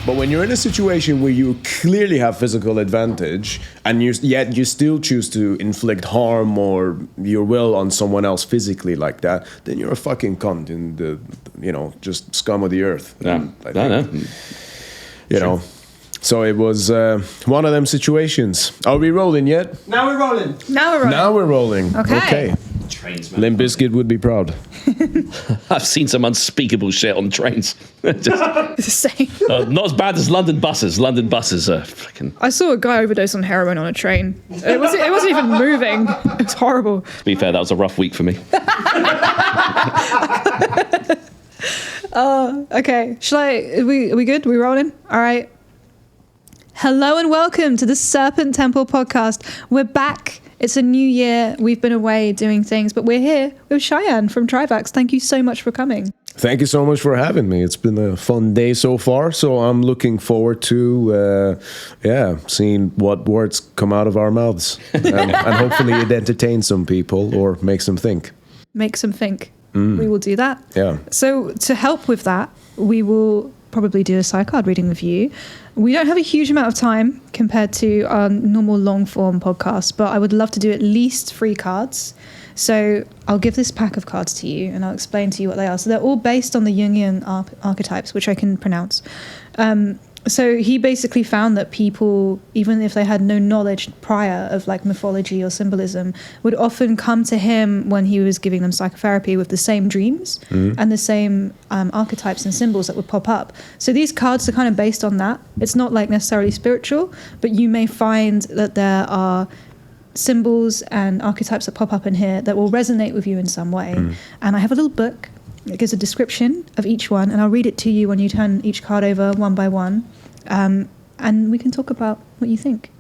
But when you're in a situation where you clearly have physical advantage and yet you still choose to inflict harm or your will on someone else physically like that, then you're a fucking cunt and just scum of the earth. Yeah. You know. So it was one of them situations. Are we rolling yet? Now we're rolling. Now we're rolling. Okay. Limp Bizkit would be proud. I've seen some unspeakable shit on trains. It's the same. Not as bad as London buses. London buses are freaking... I saw a guy overdose on heroin on a train. It wasn't even moving. It was horrible. To be fair, that was a rough week for me. Okay. Are we good? Are we rolling? All right. Hello and welcome to the Serpent Temple podcast. We're back. It's a new year. We've been away doing things, but we're here with Shayan from Trivax. Thank you so much for coming. Thank you so much for having me. It's been a fun day so far, so I'm looking forward to seeing what words come out of our mouths and hopefully it entertains some people or makes them think. Makes them think. We will do that. Yeah. So to help with that, we will probably do a Psycard reading with you. We don't have a huge amount of time compared to our normal long form podcast, but I would love to do at least 3 cards. So I'll give this pack of cards to you and I'll explain to you what they are. So they're all based on the Jungian archetypes, which I can pronounce. So he basically found that people, even if they had no knowledge prior of like mythology or symbolism, would often come to him when he was giving them psychotherapy with the same dreams and the same archetypes and symbols that would pop up. So these cards are kind of based on that. It's not like necessarily spiritual, but you may find that there are symbols and archetypes that pop up in here that will resonate with you in some way. And I have a little book. It gives a description of each one, and I'll read it to you when you turn each card over one by one, and we can talk about what you think.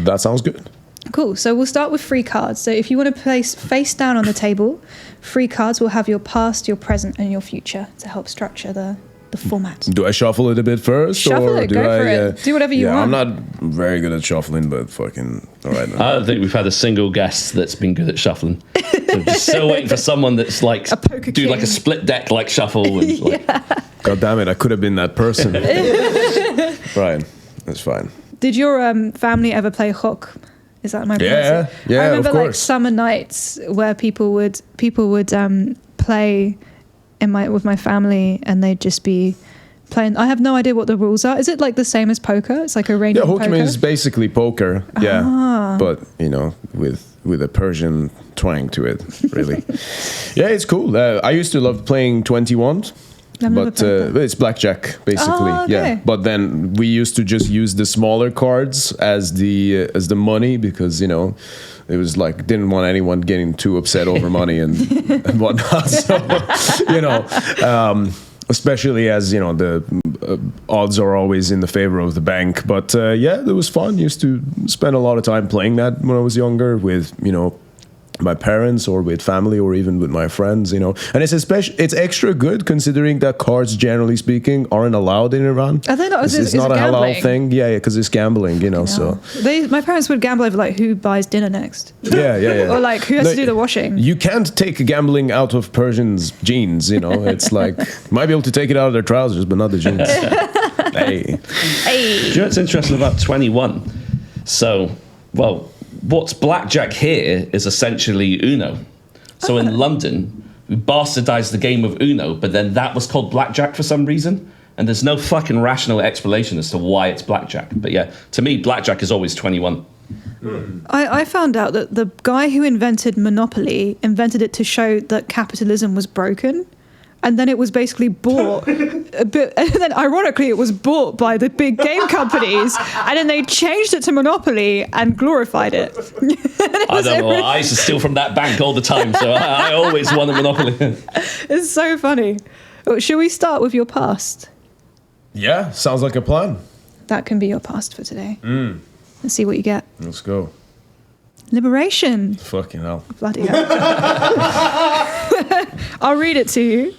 That sounds good. Cool. So we'll start with 3 cards. So if you want to place face down on the table, 3 cards will have your past, your present, and your future to help structure the format. Do I shuffle it a bit first? Shuffle or it, go for it. Do whatever you want. I'm not very good at shuffling, but fucking all right. I don't think we've had a single guest that's been good at shuffling. So just still waiting for someone that's like a poker king. like a split deck like shuffle. And, like, God damn it, I could have been that person. Right, that's fine. Did your family ever play Hok? Is that my Yeah, I remember of like course. summer nights where people would play with my family, and they'd just be playing. I have no idea what the rules are. Is it like the same as poker? It's like Iranian poker? Yeah, Hokum is basically poker. Yeah, but with a Persian twang to it, really. Yeah, it's cool. I used to love playing 21. But it's blackjack basically. Oh, okay. Yeah, but then we used to just use the smaller cards as the money because it was like didn't want anyone getting too upset over money and whatnot. So especially as the odds are always in the favor of the bank. But it was fun. Used to spend a lot of time playing that when I was younger with my parents or with family or even with my friends, and it's extra good considering that cards, generally speaking, aren't allowed in Iran. Are they not? It's not a halal thing. Yeah, because it's gambling, So my parents would gamble over like who buys dinner next. Yeah. Or like who has to do the washing. You can't take gambling out of Persians' genes, It's like might be able to take it out of their trousers, but not the jeans. Hey. Do you know what's interesting about 21? So, what's blackjack here is essentially Uno. So in London, we bastardized the game of Uno, but then that was called blackjack for some reason. And there's no fucking rational explanation as to why it's blackjack. But yeah, to me, blackjack is always 21. I found out that the guy who invented Monopoly invented it to show that capitalism was broken. And then it was basically bought, and then ironically it was bought by the big game companies, and then they changed it to Monopoly and glorified it. I don't know. I used to steal from that bank all the time, so I always won a Monopoly. It's so funny. Shall we start with your past? Yeah, sounds like a plan. That can be your past for today. Let's see what you get. Let's go. Liberation. Fucking hell. Bloody hell. I'll read it to you.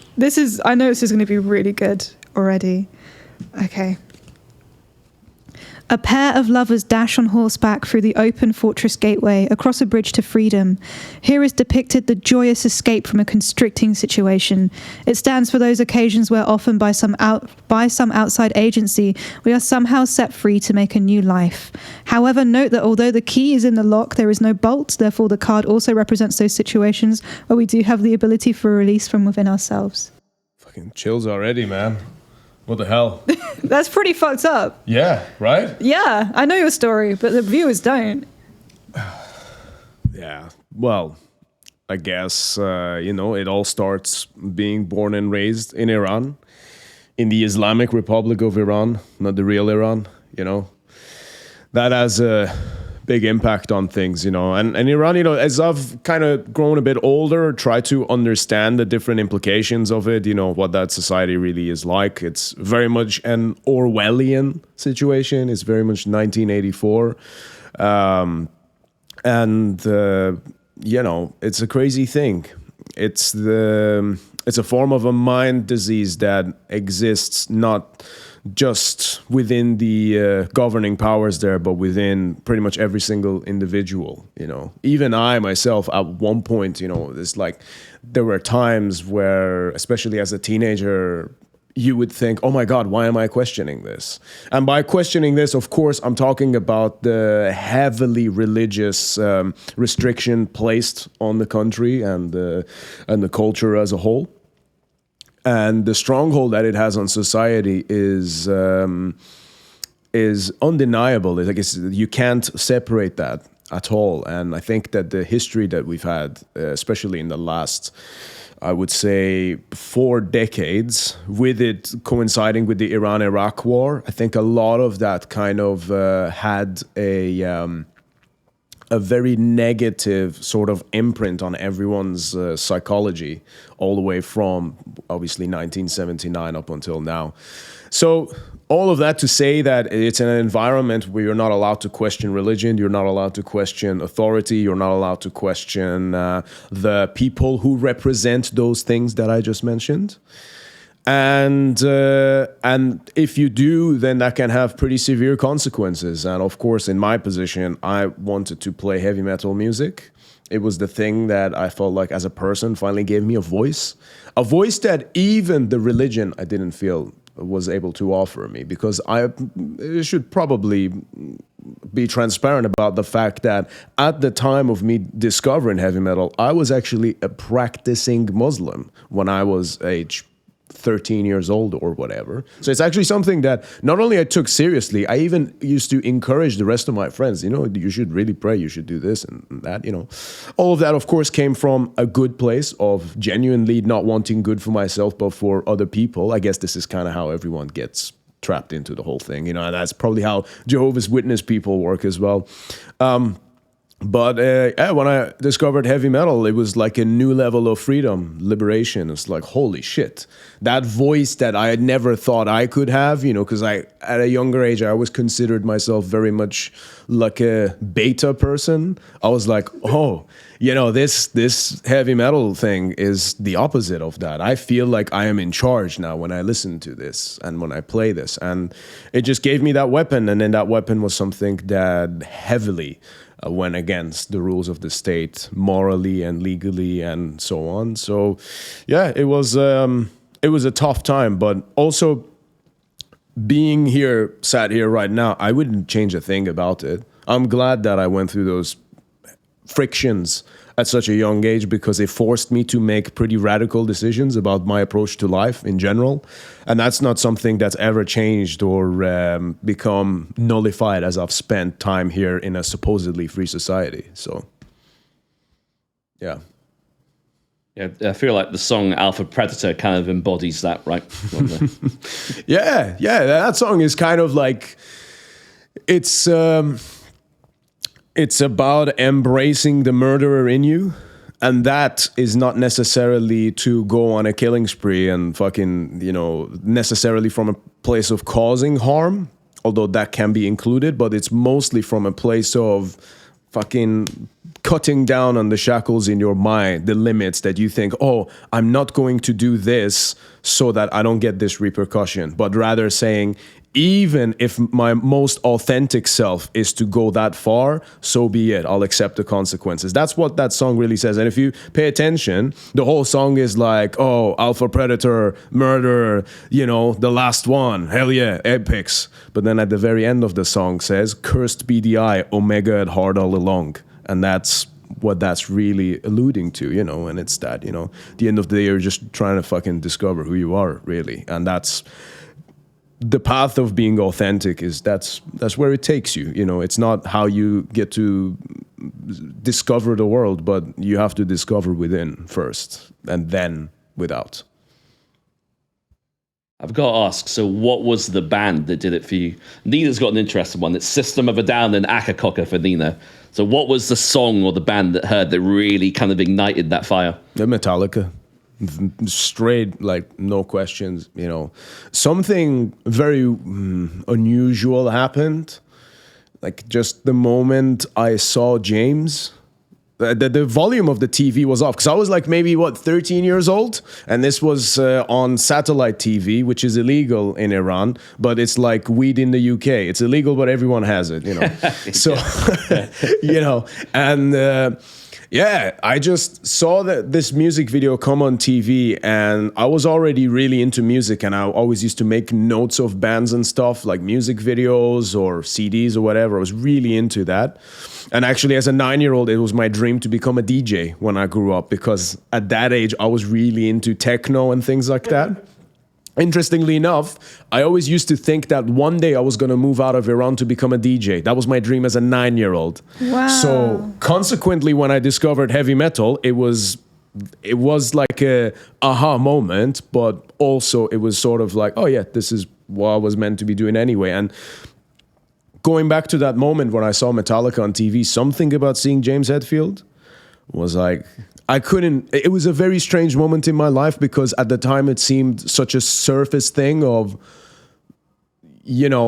I know this is going to be really good already. Okay. A pair of lovers dash on horseback through the open fortress gateway across a bridge to freedom. Here is depicted the joyous escape from a constricting situation. It stands for those occasions where often by some outside agency, we are somehow set free to make a new life. However, note that although the key is in the lock, there is no bolt. Therefore, the card also represents those situations where we do have the ability for release from within ourselves. Fucking chills already, man. What the hell? That's pretty fucked up. Yeah, right? Yeah, I know your story, but the viewers don't. Yeah, well, I guess, it all starts being born and raised in Iran, in the Islamic Republic of Iran, not the real Iran, That has a big impact on things, And Iran, as I've kind of grown a bit older, tried to understand the different implications of it, what that society really is like. It's very much an Orwellian situation. It's very much 1984. It's a crazy thing. It's a form of a mind disease that exists not just within the governing powers there, but within pretty much every single individual, Even I myself, at one point, it's like there were times where, especially as a teenager, you would think, oh my God, why am I questioning this? And by questioning this, of course, I'm talking about the heavily religious restriction placed on the country and the culture as a whole. And the stronghold that it has on society is undeniable. You can't separate that at all. And I think that the history that we've had, especially in the last, I would say, 4 decades, with it coinciding with the Iran-Iraq war, I think a lot of that kind of had a very negative sort of imprint on everyone's psychology, all the way from obviously 1979 up until now. So all of that to say that it's an environment where you're not allowed to question religion, you're not allowed to question authority, you're not allowed to question the people who represent those things that I just mentioned. And if you do, then that can have pretty severe consequences. And of course, in my position, I wanted to play heavy metal music. It was the thing that I felt like as a person finally gave me a voice that even the religion I didn't feel was able to offer me, because I should probably be transparent about the fact that at the time of me discovering heavy metal, I was actually a practicing Muslim when I was age 13 years old or whatever. So it's actually something that not only I took seriously, I even used to encourage the rest of my friends, you should really pray, you should do this and that, All of that, of course, came from a good place of genuinely not wanting good for myself, but for other people. I guess this is kind of how everyone gets trapped into the whole thing, and that's probably how Jehovah's Witness people work as well. But when I discovered heavy metal, it was like a new level of freedom, liberation. It's like, holy shit. That voice that I had never thought I could have, because at a younger age, I always considered myself very much like a beta person. I was like, oh, this heavy metal thing is the opposite of that. I feel like I am in charge now when I listen to this and when I play this. And it just gave me that weapon. And then that weapon was something that heavily went against the rules of the state, morally and legally and so on. So, yeah, it was a tough time, but also being here, sat here right now, I wouldn't change a thing about it. I'm glad that I went through those frictions at such a young age, because it forced me to make pretty radical decisions about my approach to life in general. And that's not something that's ever changed or become nullified as I've spent time here in a supposedly free society. So, yeah. Yeah, I feel like the song Alpha Predator kind of embodies that, right? Yeah, that song is kind of like, it's about embracing the murderer in you. And that is not necessarily to go on a killing spree and fucking, necessarily from a place of causing harm, although that can be included, but it's mostly from a place of fucking cutting down on the shackles in your mind, the limits that you think, oh, I'm not going to do this so that I don't get this repercussion, but rather saying, even if my most authentic self is to go that far, so be it. I'll accept the consequences. That's what that song really says. And if you pay attention, the whole song is like, oh, alpha predator, murder, the last one, hell yeah, epics. But then at the very end of the song says, cursed be the eye, omega at heart all along. And that's what that's really alluding to, and it's that, the end of the day, you're just trying to fucking discover who you are, really. And that's the path of being authentic that's where it takes you. It's not how you get to discover the world, but you have to discover within first and then without. I've got to ask, so what was the band that did it for you? Nina's got an interesting one. It's System of a Down and Akakoka for Nina. So what was the song or the band that really kind of ignited that fire? The Metallica. Straight, like, no questions, Something very unusual happened. Like, just the moment I saw James, the volume of the TV was off. Because I was like maybe, 13 years old? And this was on satellite TV, which is illegal in Iran. But it's like weed in the UK. It's illegal, but everyone has it, So, and... yeah, I just saw this music video come on TV, and I was already really into music, and I always used to make notes of bands and stuff, like music videos or CDs or whatever. I was really into that. And actually, as a 9-year-old, it was my dream to become a DJ when I grew up, because at that age, I was really into techno and things like that. Interestingly enough, I always used to think that one day I was going to move out of Iran to become a DJ. That was my dream as a 9-year-old. Wow. So consequently, when I discovered heavy metal, it was like a aha moment, but also it was sort of like, oh yeah, this is what I was meant to be doing anyway. And going back to that moment when I saw Metallica on TV, something about seeing James Hetfield was like... it was a very strange moment in my life, because at the time it seemed such a surface thing of,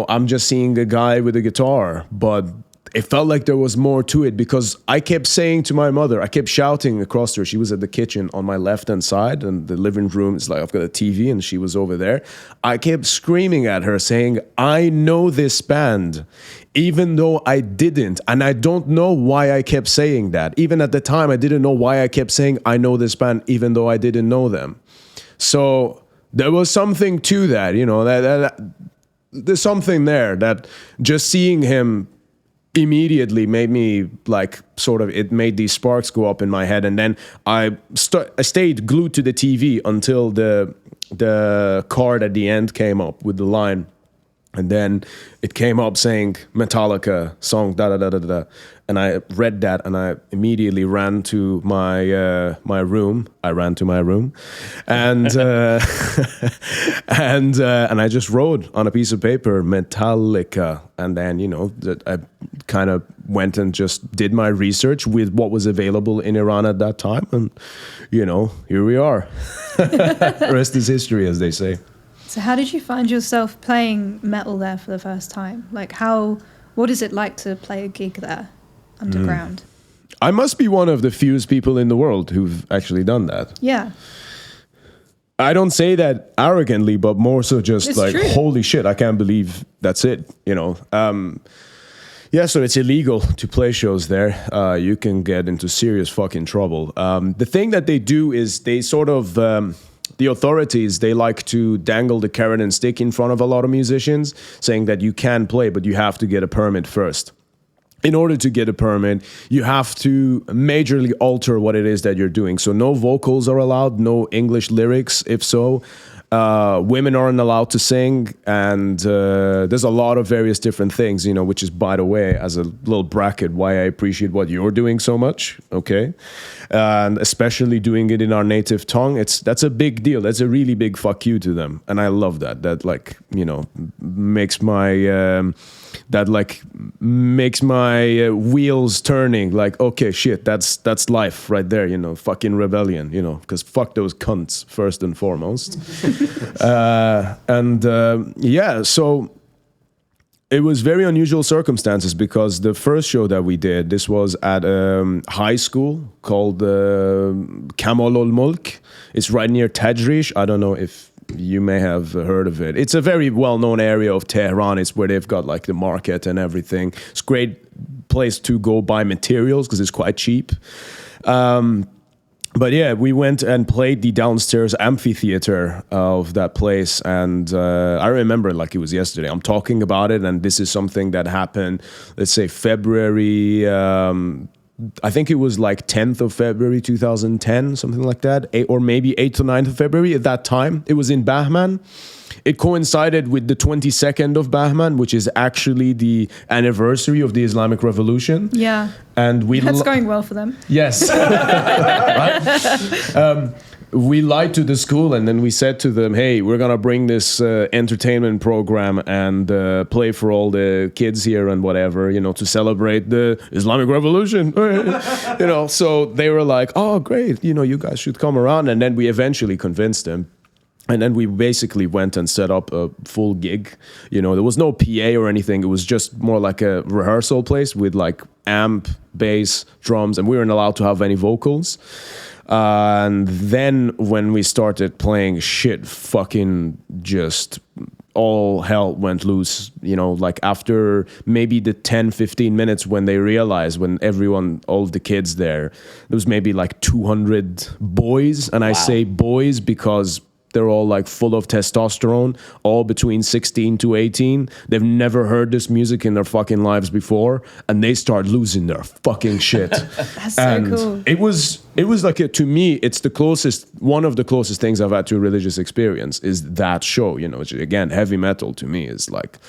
I'm just seeing a guy with a guitar, but it felt like there was more to it, because I kept saying to my mother, I kept shouting across to her. She was at the kitchen on my left-hand side, and the living room is like, I've got a TV, and she was over there. I kept screaming at her saying, I know this band, even though I didn't. And I don't know why I kept saying that. Even at the time, I didn't know why I kept saying, I know this band, even though I didn't know them. So there was something to that, that there's something there that just seeing him immediately made me like it made these sparks go up in my head. And then I stayed glued to the TV until the card at the end came up with the line. And then it came up saying Metallica song da da da da da, and I read that, and I immediately ran to my my room. I ran to my room, and and I just wrote on a piece of paper Metallica, and then I kind of went and just did my research with what was available in Iran at that time, and here we are. The rest is history, as they say. So how did you find yourself playing metal there for the first time? Like what is it like to play a gig there underground? I must be one of the few people in the world who've actually done that. Yeah. I don't say that arrogantly, but more so just It's like, true. holy shit, I can't believe that's it, Yeah, so it's illegal to play shows there. You can get into serious fucking trouble. The thing that they do is they sort of... the authorities, they like to dangle the carrot and stick in front of a lot of musicians, saying that you can play, but you have to get a permit first. In order to get a permit, you have to majorly alter what it is that you're doing. So no vocals are allowed, no English lyrics, if so. Women aren't allowed to sing, and there's a lot of various different things, which is, by the way, as a little bracket, why I appreciate what you're doing so much, okay? And especially doing it in our native tongue, that's a big deal. That's a really big fuck you to them, and I love that. That makes my wheels turning. Like, okay, shit, that's life right there. Fucking rebellion. Because fuck those cunts first and foremost. So it was very unusual circumstances, because the first show that we did, this was at a high school called Kamal ul Mulk. It's right near Tajrish. I don't know if you may have heard of it. It's a very well-known area of Tehran. It's where they've got like the market and everything. It's a great place to go buy materials because it's quite cheap. But yeah, we went and played the downstairs amphitheater of that place, and I remember like it was yesterday. I'm talking about it, and this is something that happened, let's say February, I think it was like 10th of February 2010, something like that, or maybe 8th or 9th of February at that time. It was in Bahman. It coincided with the 22nd of Bahman, which is actually the anniversary of the Islamic Revolution. Yeah. And That's going well for them. Yes. Right? We lied to the school, and then we said to them, hey, we're going to bring this entertainment program and play for all the kids here and whatever, you know, to celebrate the Islamic Revolution. You know, so they were like, oh, great, you know, you guys should come around. And then we eventually convinced them. And then we basically went and set up a full gig. You know, there was no PA or anything. It was just more like a rehearsal place with like amp, bass, drums, and we weren't allowed to have any vocals. And then when we started playing, shit fucking just all hell went loose, you know, like after maybe the 10, 15 minutes when they realized, when everyone, all of the kids there was maybe like 200 boys. And I say boys because they're all like full of testosterone, all between 16 to 18. They've never heard this music in their fucking lives before, and they start losing their fucking shit. That's and so cool. It was like to me, it's the closest, one of the closest things I've had to a religious experience is that show, you know, which again, heavy metal to me is like,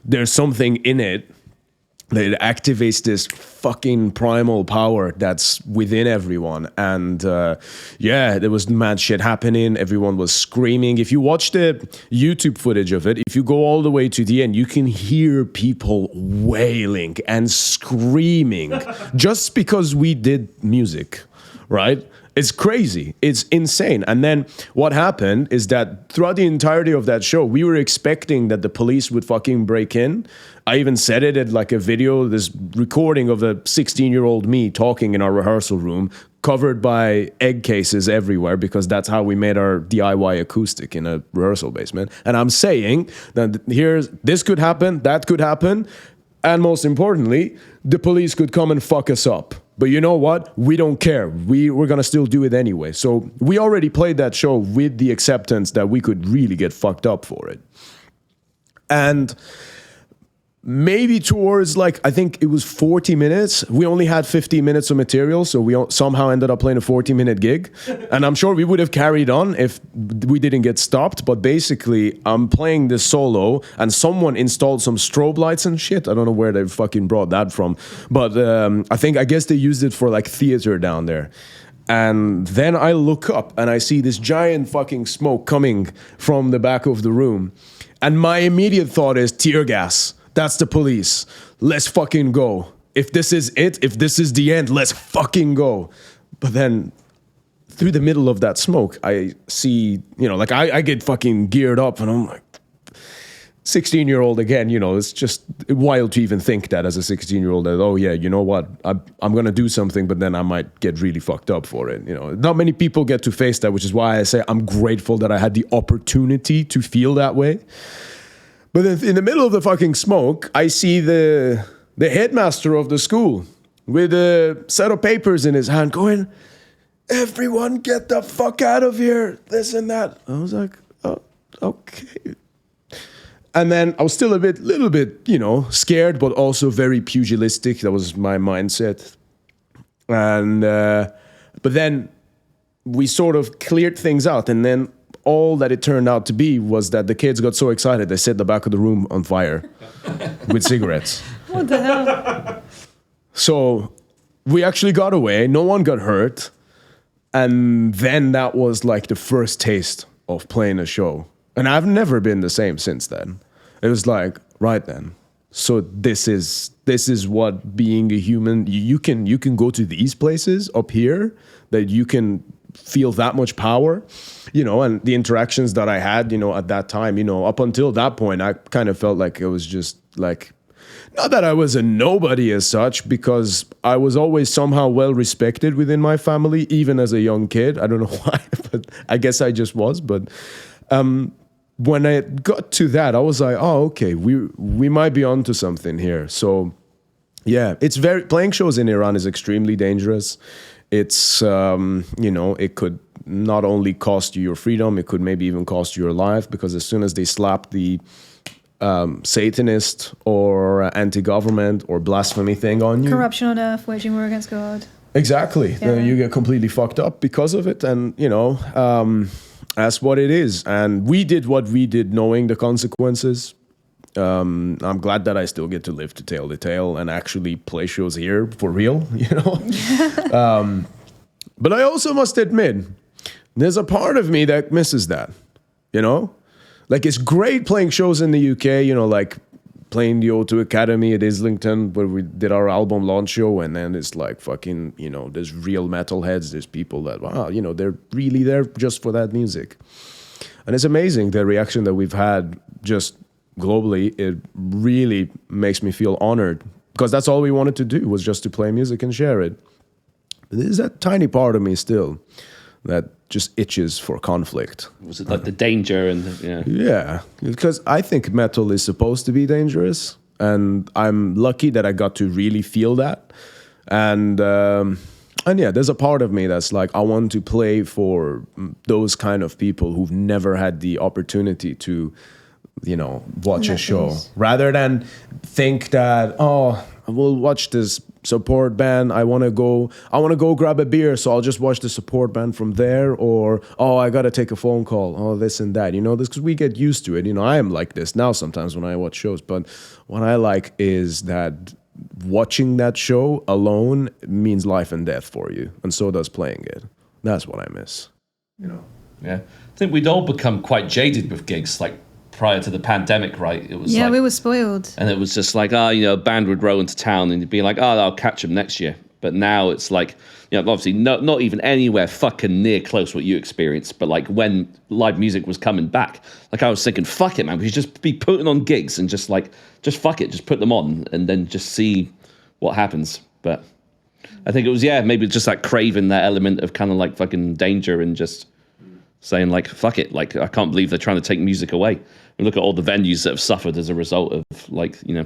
there's something in it that activates this fucking primal power that's within everyone. And yeah, there was mad shit happening. Everyone was screaming. If you watch the YouTube footage of it, if you go all the way to the end, you can hear people wailing and screaming just because we did music, right? It's crazy. It's insane. And then what happened is that throughout the entirety of that show, we were expecting that the police would fucking break in. I even said it at like a video, this recording of a 16-year-old me talking in our rehearsal room, covered by egg cases everywhere, because that's how we made our DIY acoustic in a rehearsal basement. And I'm saying that this could happen, that could happen, and most importantly, the police could come and fuck us up. But you know what? We don't care. We're going to still do it anyway. So we already played that show with the acceptance that we could really get fucked up for it. And maybe towards like, I think it was 40 minutes. We only had 15 minutes of material, so we somehow ended up playing a 40-minute gig. And I'm sure we would have carried on if we didn't get stopped. But basically, I'm playing this solo, and someone installed some strobe lights and shit. I don't know where they fucking brought that from. But I guess they used it for like theater down there. And then I look up, and I see this giant fucking smoke coming from the back of the room. And my immediate thought is tear gas. That's the police. Let's fucking go. If this is it, if this is the end, let's fucking go. But then through the middle of that smoke, I see, you know, like I get fucking geared up, and I'm like, 16-year-old again, you know, it's just wild to even think that as a 16-year-old, that, oh yeah, you know what, I'm going to do something, but then I might get really fucked up for it. You know, not many people get to face that, which is why I say I'm grateful that I had the opportunity to feel that way. But in the middle of the fucking smoke, I see the headmaster of the school with a set of papers in his hand going, everyone get the fuck out of here, this and that. I was like, oh, okay. And then I was still little bit, you know, scared, but also very pugilistic. That was my mindset. And, but then we sort of cleared things out, and then all that it turned out to be was that the kids got so excited they set the back of the room on fire with cigarettes. What the hell? So we actually got away. No one got hurt. And then that was like the first taste of playing a show. And I've never been the same since then. It was like, right then. So this is what being a human, you can go to these places up here that you can feel that much power, you know, and the interactions that I had, you know, at that time, you know, up until that point, I kind of felt like it was just like, not that I was a nobody as such, because I was always somehow well respected within my family, even as a young kid. I don't know why, but I guess I just was. But when I got to that, I was like, oh, okay, we might be onto something here. So yeah, playing shows in Iran is extremely dangerous. It's it could not only cost you your freedom, it could maybe even cost you your life, because as soon as they slap the Satanist or anti-government or blasphemy thing on you, Corruption on earth, waging war against God. exactly, Yeah. then you get completely fucked up because of it. And that's what it is. And we did what we did knowing the consequences. I'm glad that I still get to live to tell the tale and actually play shows here for real, But I also must admit, there's a part of me that misses that, Like, it's great playing shows in the UK, like playing the O2 Academy at Islington, where we did our album launch show, and then it's like fucking, there's real metalheads, there's people that, wow, they're really there just for that music. And it's amazing the reaction that we've had just globally. It really makes me feel honored, because that's all we wanted to do, was just to play music and share it. But there's that tiny part of me still that just itches for conflict. Was it like the danger and Yeah, because I think metal is supposed to be dangerous, and I'm lucky that I got to really feel that. And yeah, there's a part of me that's like, I want to play for those kind of people who've never had the opportunity to, watch a show, rather than think that, oh, we'll watch this support band. I want to go grab a beer, so I'll just watch the support band from there. Or, oh, I got to take a phone call. Oh, this and that, this, because we get used to it. I am like this now sometimes when I watch shows. But what I like is that watching that show alone means life and death for you. And so does playing it. That's what I miss, Yeah. I think we'd all become quite jaded with gigs, like, prior to the pandemic, right? It was we were spoiled. And it was just like, a band would roll into town and you'd be like, I'll catch them next year. But now it's like, obviously not even anywhere fucking near close what you experienced. But like when live music was coming back, like I was thinking, fuck it, man. We should just be putting on gigs and just fuck it, just put them on and then just see what happens. But I think it was, maybe just like craving that element of kind of like fucking danger and just saying like, fuck it. Like, I can't believe they're trying to take music away. And look at all the venues that have suffered as a result of like, Yeah.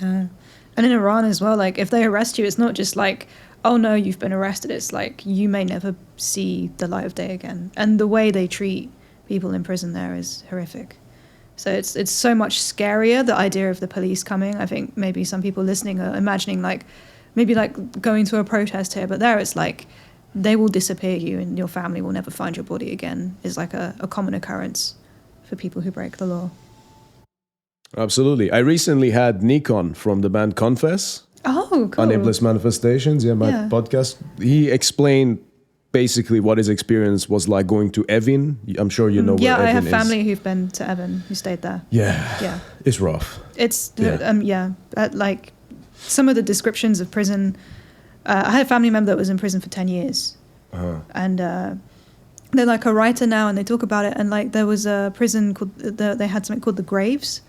And in Iran as well, like if they arrest you, it's not just like, oh no, you've been arrested. It's like you may never see the light of day again. And the way they treat people in prison there is horrific. So it's so much scarier, the idea of the police coming. I think maybe some people listening are imagining like, maybe like going to a protest here, but there it's like, they will disappear you and your family will never find your body again, is like a common occurrence for people who break the law. Absolutely. I recently had Nikon from the band Confess Oh, cool. on Iblis Manifestations, my podcast. He explained basically what his experience was like going to Evin. I'm sure you know where Evin is. Yeah, I have family who've been to Evin, who stayed there. Yeah. It's rough. It's, like some of the descriptions of prison. I had a family member that was in prison for 10 years. Uh-huh. And they're like a writer now, and they talk about it. And like there was a prison called, they had something called the Graves.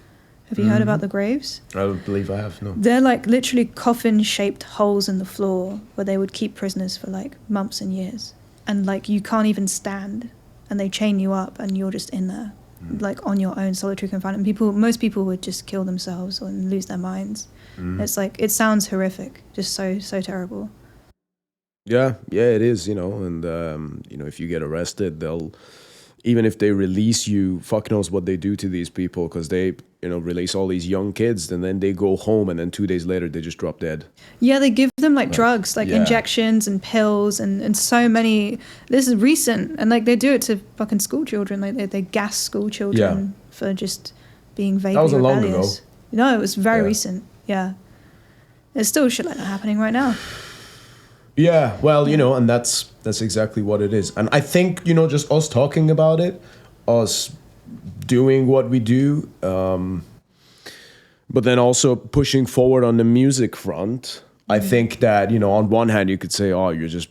Have you heard about the Graves? I don't believe I have, no. They're like literally coffin-shaped holes in the floor where they would keep prisoners for like months and years. And like you can't even stand, and they chain you up and you're just in there, like on your own, solitary confinement. Most people would just kill themselves or lose their minds. It's like, it sounds horrific, just so terrible. Yeah, it is, and, if you get arrested, even if they release you, fuck knows what they do to these people, because they, release all these young kids, and then they go home, and then 2 days later, they just drop dead. Yeah, they give them like drugs, like injections and pills, and so many. This is recent, and like they do it to fucking school children. Like they gas school children for just being vaguely rebellious. That wasn't long ago. No, it was very recent. Yeah, there's still shit like that happening right now. Yeah, well, and that's exactly what it is. And I think, just us talking about it, us doing what we do, but then also pushing forward on the music front. I think that, on one hand, you could say, oh, you're just,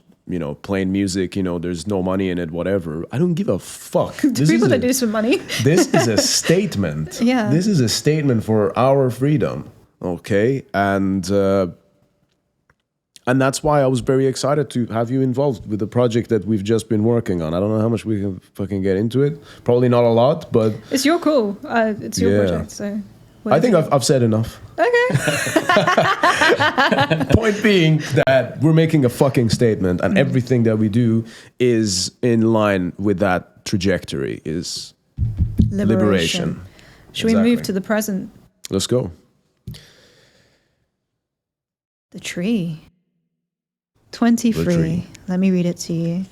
playing music, there's no money in it, whatever. I don't give a fuck. People that do this for money. This is a statement. Yeah. This is a statement for our freedom, okay? And And that's why I was very excited to have you involved with the project that we've just been working on. I don't know how much we can fucking get into it. Probably not a lot, but It's your call. It's your project, so... I think I've said enough. Okay. Point being that we're making a fucking statement, and everything that we do is in line with that trajectory, is liberation. Should we move to the present? Let's go. The tree. 23. The tree. Let me read it to you.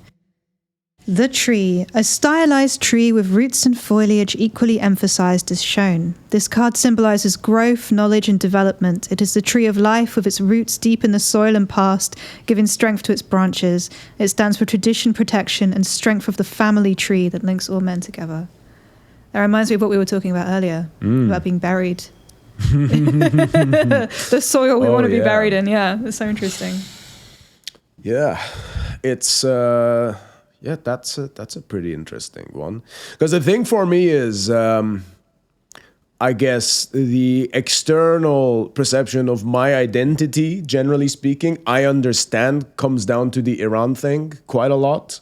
The tree, a stylized tree with roots and foliage equally emphasized, is shown. This card symbolizes growth, knowledge, and development. It is the tree of life with its roots deep in the soil and past, giving strength to its branches. It stands for tradition, protection, and strength of the family tree that links all men together. That reminds me of what we were talking about earlier, about being buried. The soil we want to be buried in. Yeah, it's so interesting. Yeah, it's... Yeah, that's a pretty interesting one. Because the thing for me is, I guess, the external perception of my identity, generally speaking, I understand comes down to the Iran thing quite a lot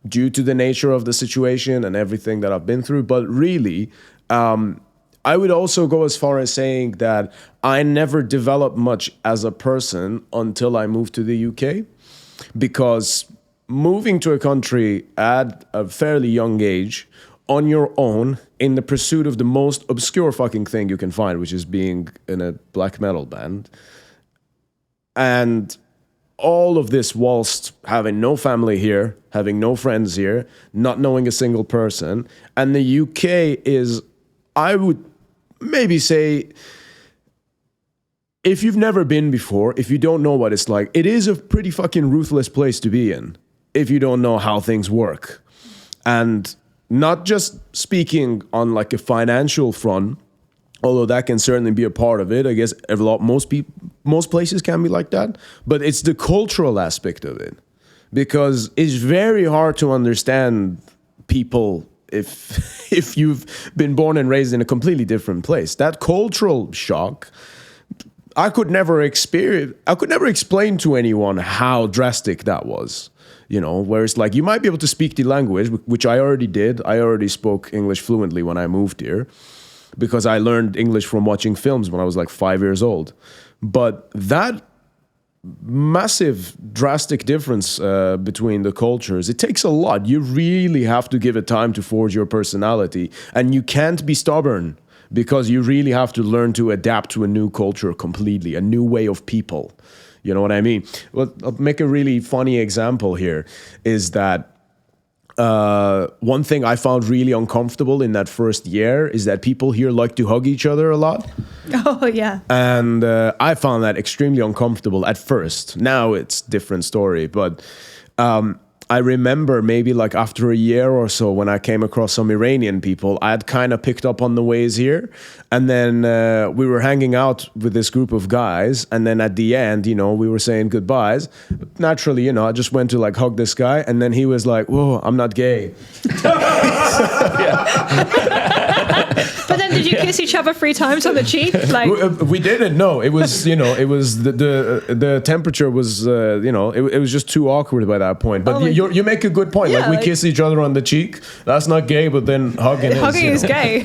due to the nature of the situation and everything that I've been through. But really, I would also go as far as saying that I never developed much as a person until I moved to the UK, because moving to a country at a fairly young age on your own in the pursuit of the most obscure fucking thing you can find, which is being in a black metal band. And all of this whilst having no family here, having no friends here, not knowing a single person. And the UK is, I would maybe say, if you've never been before, if you don't know what it's like, it is a pretty fucking ruthless place to be in if you don't know how things work. And not just speaking on like a financial front, although that can certainly be a part of it. I guess most places can be like that, but it's the cultural aspect of it, because it's very hard to understand people if you've been born and raised in a completely different place. That cultural shock, I could never explain to anyone how drastic that was. You know, where it's like, you might be able to speak the language, which I already did. I already spoke English fluently when I moved here, because I learned English from watching films when I was like 5 years old. But that massive, drastic difference between the cultures, it takes a lot. You really have to give it time to forge your personality. And you can't be stubborn, because you really have to learn to adapt to a new culture completely, a new way of people. You know what I mean? Well, I'll make a really funny example here, is that one thing I found really uncomfortable in that first year is that people here like to hug each other a lot. Oh, yeah. And I found that extremely uncomfortable at first. Now it's a different story. But I remember maybe like after a year or so, when I came across some Iranian people, I had kind of picked up on the ways here. And then we were hanging out with this group of guys. And then at the end, you know, we were saying goodbyes. But naturally, you know, I just went to like hug this guy. And then he was like, whoa, I'm not gay. But then did you kiss each other 3 times on the cheek? Like, we didn't. No, it was, you know, it was the temperature was, you know, it was just too awkward by that point. But you make a good point. Yeah, like, we kiss each other on the cheek. That's not gay, but then hugging is gay.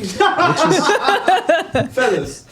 Fellas.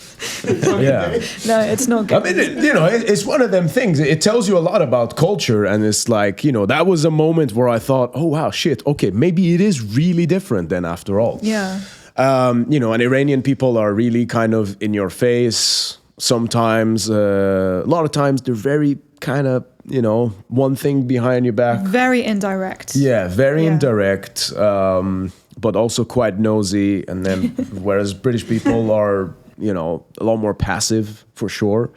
Yeah. No, it's not gay. I mean, you know, it's one of them things. It tells you a lot about culture. And it's like, you know, that was a moment where I thought, oh, wow, shit. Okay, maybe it is really different then after all. Yeah. You know, and Iranian people are really kind of in your face sometimes. A lot of times they're very kind of, you know, one thing behind your back. Very indirect. Yeah, very indirect, but also quite nosy. And then whereas British people are, you know, a lot more passive for sure.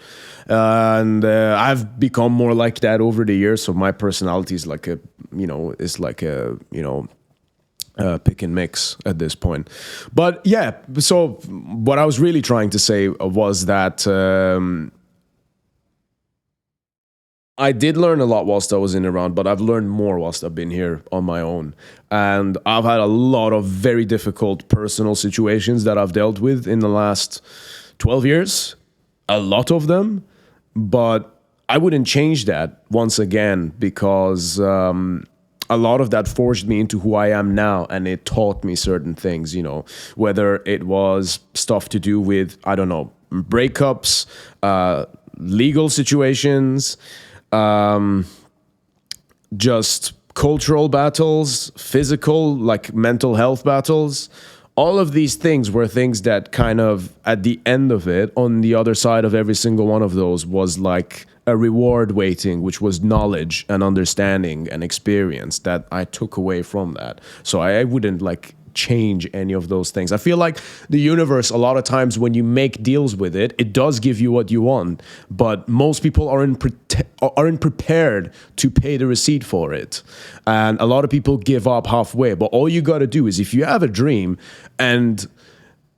And I've become more like that over the years. So my personality is like a, you know, pick and mix at this point. But yeah, so what I was really trying to say was that I did learn a lot whilst I was in Iran, but I've learned more whilst I've been here on my own. And I've had a lot of very difficult personal situations that I've dealt with in the last 12 years, a lot of them. But I wouldn't change that once again, because a lot of that forged me into who I am now, and it taught me certain things, you know, whether it was stuff to do with, I don't know, breakups, legal situations, just cultural battles, physical, like mental health battles. All of these things were things that kind of, at the end of it, on the other side of every single one of those, was like a reward waiting, which was knowledge and understanding and experience that I took away from that. So I wouldn't like change any of those things. I feel like the universe, a lot of times when you make deals with it, it does give you what you want, but most people aren't prepared to pay the receipt for it. And a lot of people give up halfway. But all you got to do is, if you have a dream and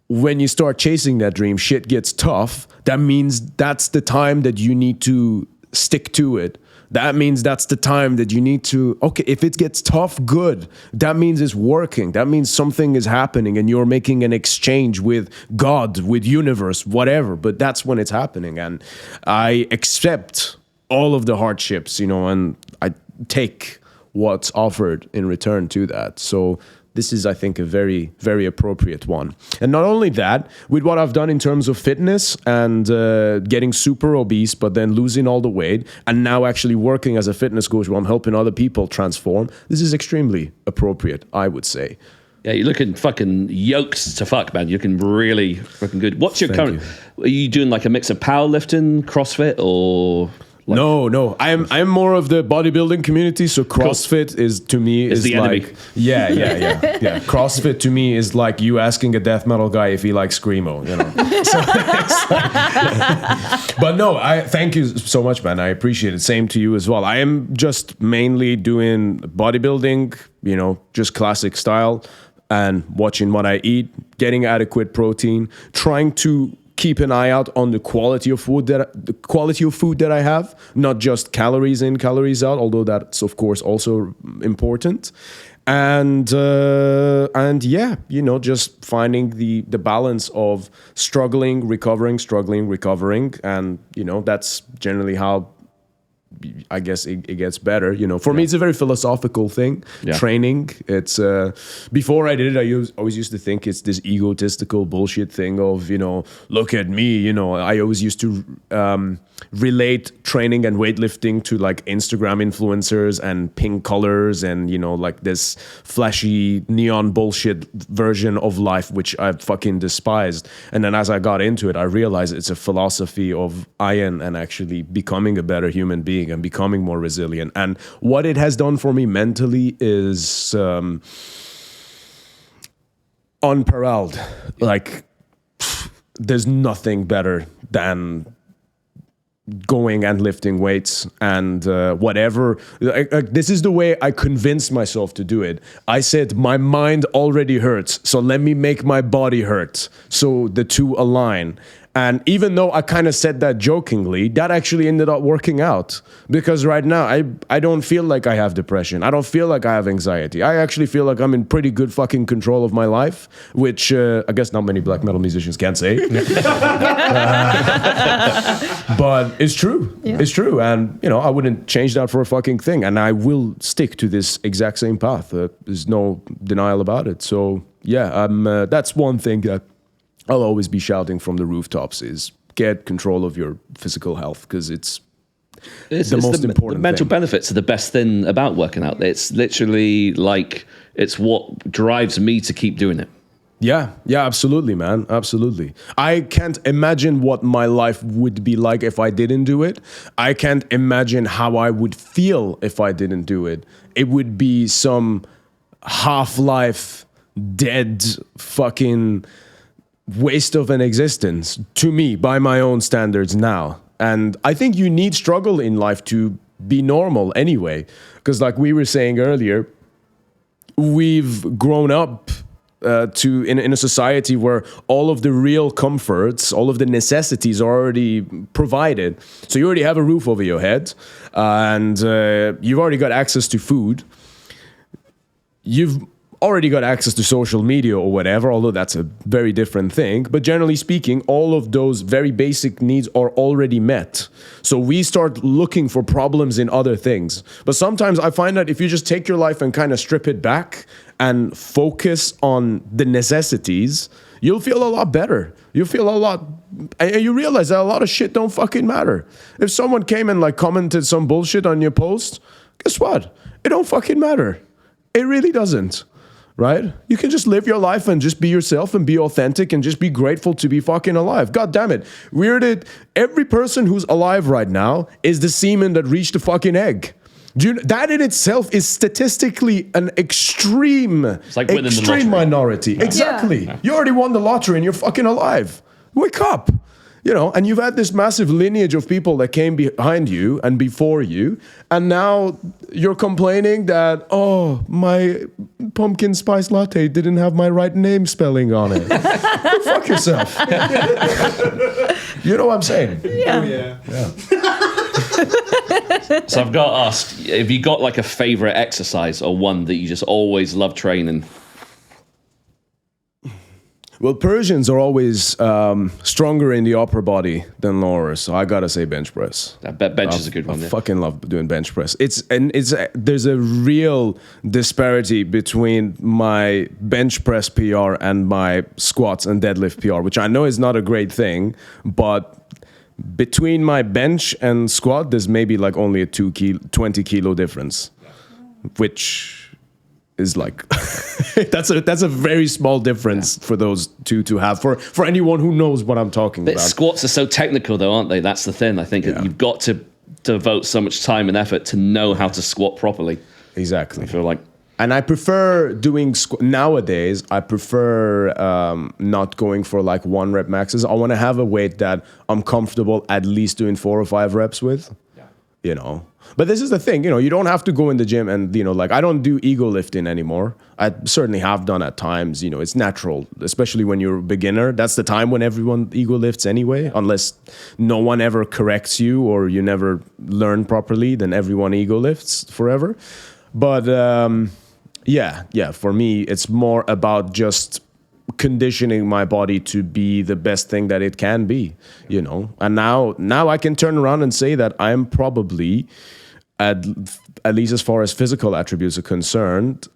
when you start chasing that dream, shit gets tough, that means that's the time that you need to stick to it. That means that's the time that you need to, okay, if it gets tough, good. That means it's working. That means something is happening and you're making an exchange with God, with universe, whatever. But that's when it's happening. And I accept all of the hardships, you know, and I take what's offered in return to that. So this is, I think, a very, very appropriate one. And not only that, with what I've done in terms of fitness and getting super obese, but then losing all the weight, and now actually working as a fitness coach where I'm helping other people transform, this is extremely appropriate, I would say. Yeah, you're looking fucking yoked to fuck, man. You're looking really fucking good. What's your current... Are you doing like a mix of powerlifting, CrossFit, or... Like, no. I'm more of the bodybuilding community. So CrossFit is to me is the like enemy. Yeah. CrossFit to me is like you asking a death metal guy if he likes screamo, you know. So it's like, but no, I thank you so much, man. I appreciate it. Same to you as well. I am just mainly doing bodybuilding, you know, just classic style, and watching what I eat, getting adequate protein, trying to keep an eye out on the quality of food that I have, not just calories in, calories out, although that's of course also important. And yeah, you know, just finding the balance of struggling, recovering, and you know, that's generally how I guess it gets better. You know, for me, it's a very philosophical thing. Yeah. Training. It's before I did it, I always used to think it's this egotistical bullshit thing of, you know, look at me. You know, I always used to relate training and weightlifting to like Instagram influencers and pink colors and, you know, like this flashy neon bullshit version of life, which I fucking despised. And then as I got into it, I realized it's a philosophy of iron and actually becoming a better human being and becoming more resilient. And what it has done for me mentally is unparalleled. Like, there's nothing better than going and lifting weights and whatever. This is the way I convinced myself to do it. I said, my mind already hurts, so let me make my body hurt, so the two align. And even though I kind of said that jokingly, that actually ended up working out, because right now I don't feel like I have depression. I don't feel like I have anxiety. I actually feel like I'm in pretty good fucking control of my life, which I guess not many black metal musicians can say. But it's true. Yeah. It's true. And, you know, I wouldn't change that for a fucking thing. And I will stick to this exact same path. There's no denial about it. So, yeah, that's one thing that I'll always be shouting from the rooftops is get control of your physical health, because it's the most important the mental thing. Benefits are the best thing about working out. It's literally like, it's what drives me to keep doing it. Yeah, absolutely, man. Absolutely. I can't imagine what my life would be like if I didn't do it. I can't imagine how I would feel if I didn't do it. It would be some half-life, dead fucking waste of an existence to me by my own standards now. And I think you need struggle in life to be normal anyway, because like we were saying earlier, we've grown up in a society where all of the real comforts, all of the necessities are already provided. So you already have a roof over your head, and you've already got access to food. You've already got access to social media or whatever, although that's a very different thing. But generally speaking, all of those very basic needs are already met. So we start looking for problems in other things. But sometimes I find that if you just take your life and kind of strip it back and focus on the necessities, you'll feel a lot better. You'll feel a lot, and you realize that a lot of shit don't fucking matter. If someone came and like commented some bullshit on your post, guess what? It don't fucking matter. It really doesn't. Right? You can just live your life and just be yourself and be authentic and just be grateful to be fucking alive. God damn it. Every person who's alive right now is the semen that reached the fucking egg. That in itself is statistically an extreme minority. Yeah. Exactly. Yeah. You already won the lottery and you're fucking alive. Wake up. And you've had this massive lineage of people that came behind you and before you, and now you're complaining that, oh, my pumpkin spice latte didn't have my right name spelling on it. Go fuck yourself. You know what I'm saying? Yeah. Oh, yeah. So I've got to ask, have you got like a favorite exercise or one that you just always love training? Well, Persians are always stronger in the upper body than lower, so I gotta say bench press. I bet bench is a good one. I fucking love doing bench press. There's a real disparity between my bench press PR and my squats and deadlift PR, which I know is not a great thing, but between my bench and squat, there's maybe like only a 20 kilo difference, which is like that's a very small difference for those two to have for anyone who knows what I'm talking about. Squats are so technical though, aren't they? That's the thing. I think you've got to devote so much time and effort to know how to squat properly. Exactly. I feel like, and I prefer doing nowadays. I prefer not going for like 1 rep maxes. I want to have a weight that I'm comfortable at least doing 4 or 5 reps with. But this is the thing, you don't have to go in the gym and, like I don't do ego lifting anymore. I certainly have done at times, it's natural, especially when you're a beginner. That's the time when everyone ego lifts anyway, unless no one ever corrects you or you never learn properly, then everyone ego lifts forever. But for me, it's more about just conditioning my body to be the best thing that it can be, and now I can turn around and say that I'm probably, at least as far as physical attributes are concerned,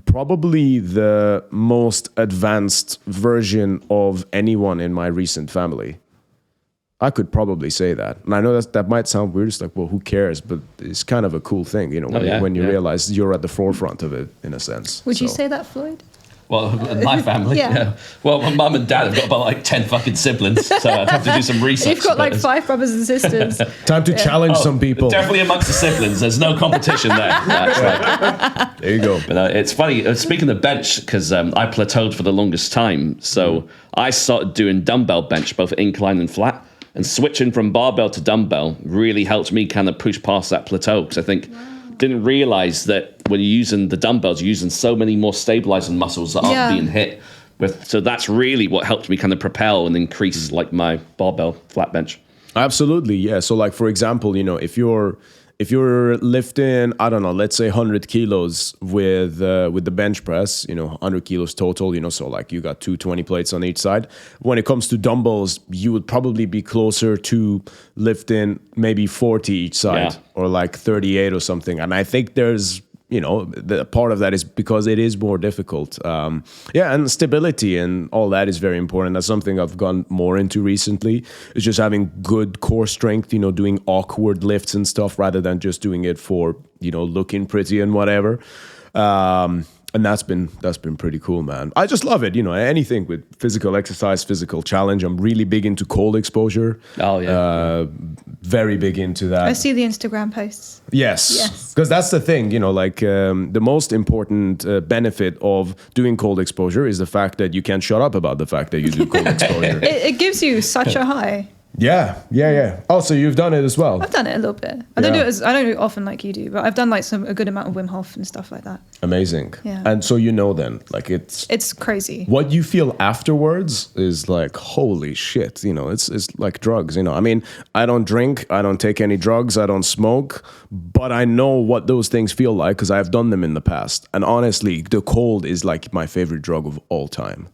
probably the most advanced version of anyone in my recent family. I could probably say that. And I know that might sound weird. It's like, well, who cares? But it's kind of a cool thing, when you realize you're at the forefront of it, in a sense. Would you say that, Floyd? Well, my family, yeah. Well, my mum and dad have got about like 10 fucking siblings, so I'd have to do some research. You've got like 5 brothers and sisters. Time to challenge some people. Definitely amongst the siblings. There's no competition there. That's right. There you go. But it's funny, speaking of bench, because I plateaued for the longest time, so I started doing dumbbell bench, both incline and flat, and switching from barbell to dumbbell really helped me kind of push past that plateau, because I think... didn't realize that when you're using the dumbbells, you're using so many more stabilizing muscles that aren't being hit with. So that's really what helped me kind of propel and increase like my barbell flat bench. Absolutely, yeah. So like, for example, if you're lifting, I don't know, let's say 100 kilos with the bench press, 100 kilos total, so like you got 220 plates on each side. When it comes to dumbbells, you would probably be closer to lifting maybe 40 each side or like 38 or something. And I think there's, the part of that is because it is more difficult. And stability and all that is very important. That's something I've gone more into recently. It's just having good core strength, doing awkward lifts and stuff rather than just doing it for, looking pretty and whatever. And that's been pretty cool, man. I just love it, anything with physical exercise, physical challenge. I'm really big into cold exposure. Oh, yeah. Very big into that. I see the Instagram posts. Yes. Because that's the thing, the most important benefit of doing cold exposure is the fact that you can't shut up about the fact that you do cold exposure. It gives you such a high. Yeah. Oh, so you've done it as well. I've done it a little bit. I don't do it often like you do, but I've done like a good amount of Wim Hof and stuff like that. Amazing. Yeah. And so then, like it's crazy. What you feel afterwards is like, holy shit, it's like drugs, I mean, I don't drink, I don't take any drugs, I don't smoke, but I know what those things feel like because I've done them in the past. And honestly, the cold is like my favorite drug of all time,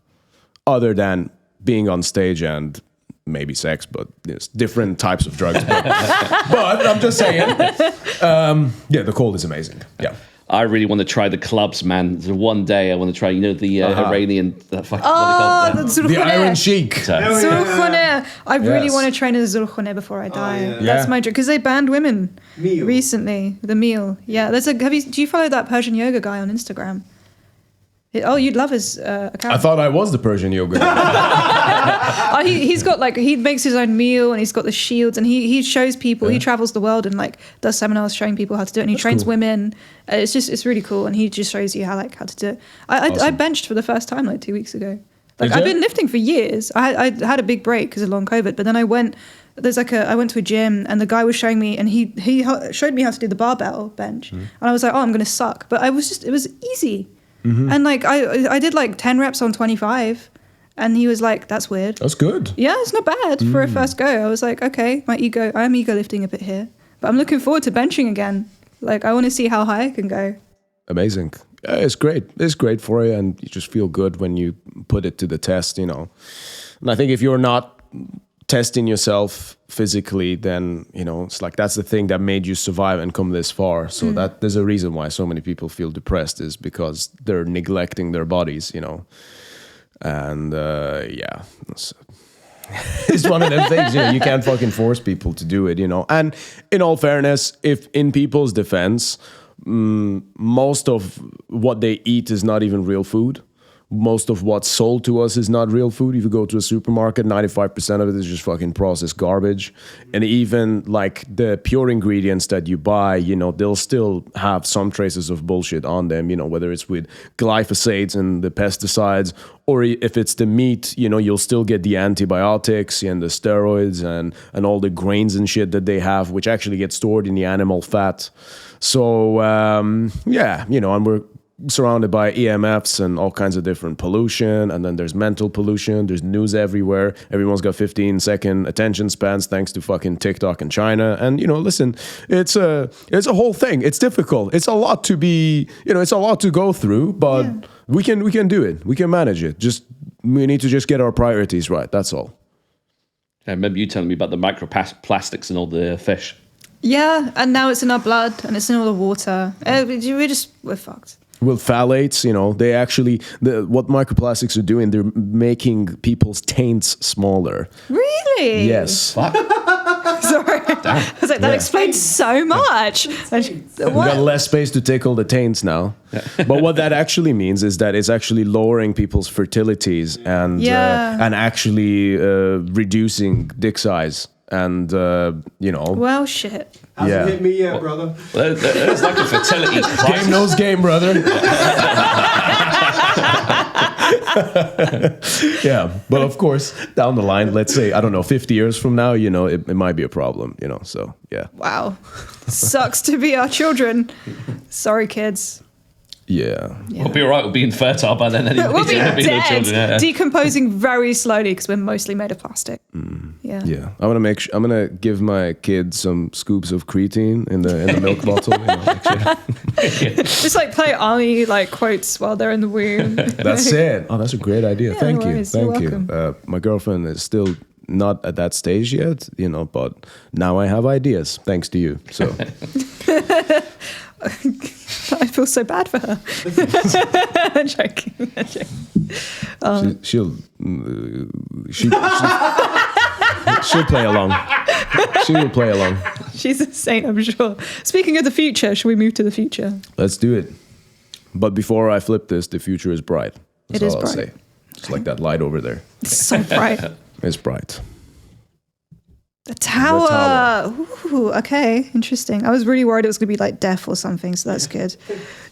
other than being on stage and maybe sex, but it's different types of drugs. But I'm just saying, the cold is amazing. Yeah. I really want to try the clubs, man. The one day I want to try, the Iranian... the Iron Sheik. Zulkhane. I really want to train in the Zulkhane before I die. Yeah. That's my dream. Because they banned women recently. The meal. Yeah. Do you follow that Persian yoga guy on Instagram? You'd love his account. I thought I was the Persian yoga guy. He's got he makes his own meal and he's got the shields and he shows people. He travels the world and does seminars showing people how to do it. And he trains women. It's really cool. And he just shows you how to do it. I benched for the first time 2 weeks ago. I've been lifting for years. I had a big break because of long COVID, but then I went. I went to a gym and the guy was showing me and he showed me how to do the barbell bench. And I was like, oh, I'm gonna suck. But it was easy. Mm-hmm. And I did 10 reps on 25 and he was like, that's weird. That's good. Yeah, it's not bad for a first go. I was like, okay, I am ego lifting a bit here, but I'm looking forward to benching again. I want to see how high I can go. Amazing. It's great. It's great for you and you just feel good when you put it to the test, And I think if you're not testing yourself physically, then it's that's the thing that made you survive and come this far. So that there's a reason why so many people feel depressed is because they're neglecting their bodies, and it's one of them things. You can't fucking force people to do it, And in all fairness, if in people's defense, most of what they eat is not even real food. Most of what's sold to us is not real food. If you go to a supermarket, 95% of it is just fucking processed garbage. And even the pure ingredients that you buy, they'll still have some traces of bullshit on them, whether it's with glyphosates and the pesticides, or if it's the meat, you'll still get the antibiotics and the steroids and all the grains and shit that they have, which actually get stored in the animal fat. So, and we're surrounded by EMFs and all kinds of different pollution, and then there's mental pollution, there's news everywhere, everyone's got 15-second attention spans thanks to fucking TikTok and China, and listen, it's a whole thing. It's difficult, it's a lot to be, it's a lot to go through, but we can do it, we can manage it. We need to just get our priorities right, that's all. I remember you telling me about the microplastics in all the fish. Yeah, and now it's in our blood and it's in all the water. We're fucked. With phthalates, they actually, what microplastics are doing, they're making people's taints smaller. Really? Yes. Sorry. I was like, that explains so much. You got less space to tickle the taints now. But what that actually means is that it's actually lowering people's fertilities and actually reducing dick size. And, Well, shit. Hasn't hit me yet, brother. There's like a fertility crisis. Game knows game, brother. Yeah, but of course, down the line, let's say, 50 years from now, it might be a problem, so, yeah. Wow. Sucks to be our children. Sorry, kids. Yeah. We'll be all right. We'll be infertile by then anyway. We'll be dead, decomposing very slowly because we're mostly made of plastic. Yeah. Yeah. I'm gonna give my kids some scoops of creatine in the milk bottle. Just play army quotes while they're in the womb. That's it. Oh, that's a great idea. Yeah, Thank no you. worries. Thank You're you. My girlfriend is still not at that stage yet, but now I have ideas thanks to you. So. I feel so bad for her. I'm joking. She'll play along. She will play along. She's a saint, I'm sure. Speaking of the future, should we move to the future? Let's do it. But before I flip this, the future is bright. That's all I'll say. It's like that light over there. It's so bright. It's bright. The tower. Ooh, okay, interesting. I was really worried it was going to be death or something, so that's good.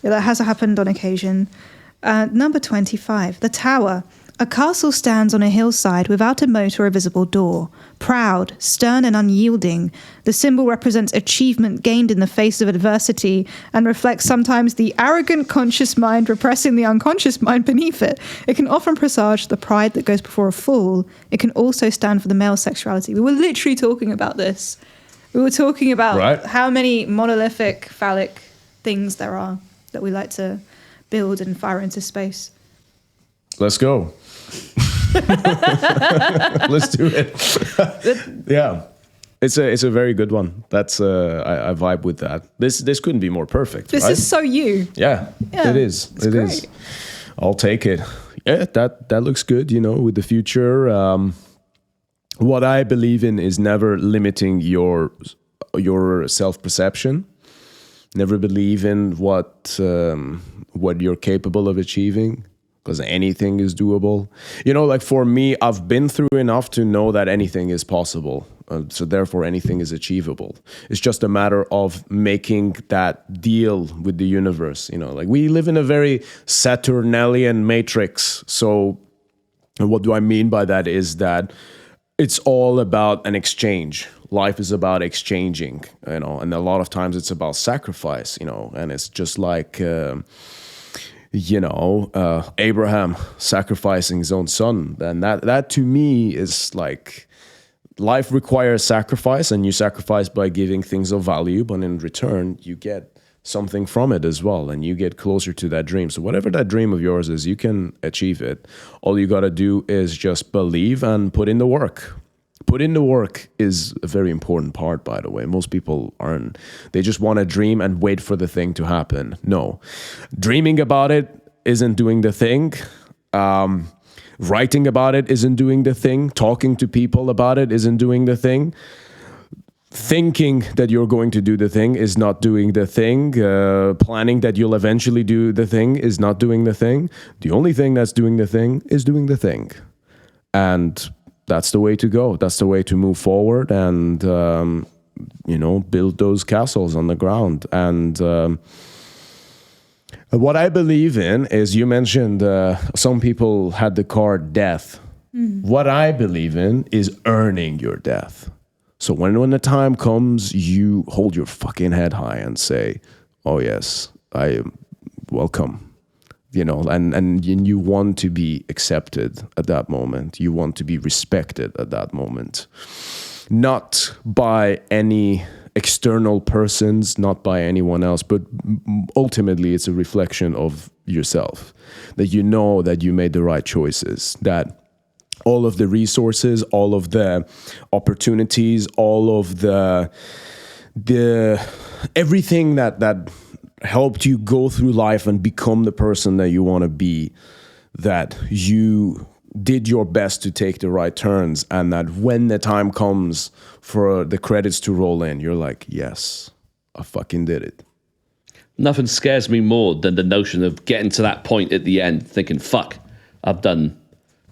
Yeah, that has happened on occasion. Number 25, the tower. A castle stands on a hillside without a moat or a visible door. Proud, stern and unyielding, the symbol represents achievement gained in the face of adversity and reflects sometimes the arrogant conscious mind repressing the unconscious mind beneath it. It can often presage the pride that goes before a fall. It can also stand for the male sexuality. We were literally talking about this. We were talking about how many monolithic phallic things there are that we like to build and fire into space. Let's go. Let's do it. Yeah, it's a very good one. That's I vibe with that. This couldn't be more perfect. This is so you. Yeah, it is. It great. is. I'll take it. Yeah, that looks good. With the future. What I believe in is never limiting your self-perception. Never believe in what you're capable of achieving, because anything is doable. Like for me, I've been through enough to know that anything is possible. So therefore, anything is achievable. It's just a matter of making that deal with the universe. Like we live in a very Saturnalian matrix. So what do I mean by that is that it's all about an exchange. Life is about exchanging, and a lot of times it's about sacrifice, and it's just like, Abraham sacrificing his own son. And that to me is like, life requires sacrifice, and you sacrifice by giving things of value, but in return, you get something from it as well, and you get closer to that dream. So whatever that dream of yours is, you can achieve it. All you got to do is just believe and put in the work. Put in the work is a very important part, by the way. Most people aren't. They just want to dream and wait for the thing to happen. No. Dreaming about it isn't doing the thing. Writing about it isn't doing the thing. Talking to people about it isn't doing the thing. Thinking that you're going to do the thing is not doing the thing. Planning that you'll eventually do the thing is not doing the thing. The only thing that's doing the thing is doing the thing. And that's the way to go. That's the way to move forward and, build those castles on the ground. And what I believe in is, you mentioned some people had the card death. What I believe in is earning your death. So when the time comes, you hold your fucking head high and say, oh yes, I am welcome. And you want to be accepted at that moment. You want to be respected at that moment. Not by any external persons, not by anyone else, but ultimately it's a reflection of yourself. That you know that you made the right choices, that all of the resources, all of the opportunities, all of the everything that helped you go through life and become the person that you want to be, that you did your best to take the right turns, and that when the time comes for the credits to roll in, you're like, yes, I fucking did it. Nothing scares me more than the notion of getting to that point at the end thinking, fuck, I've done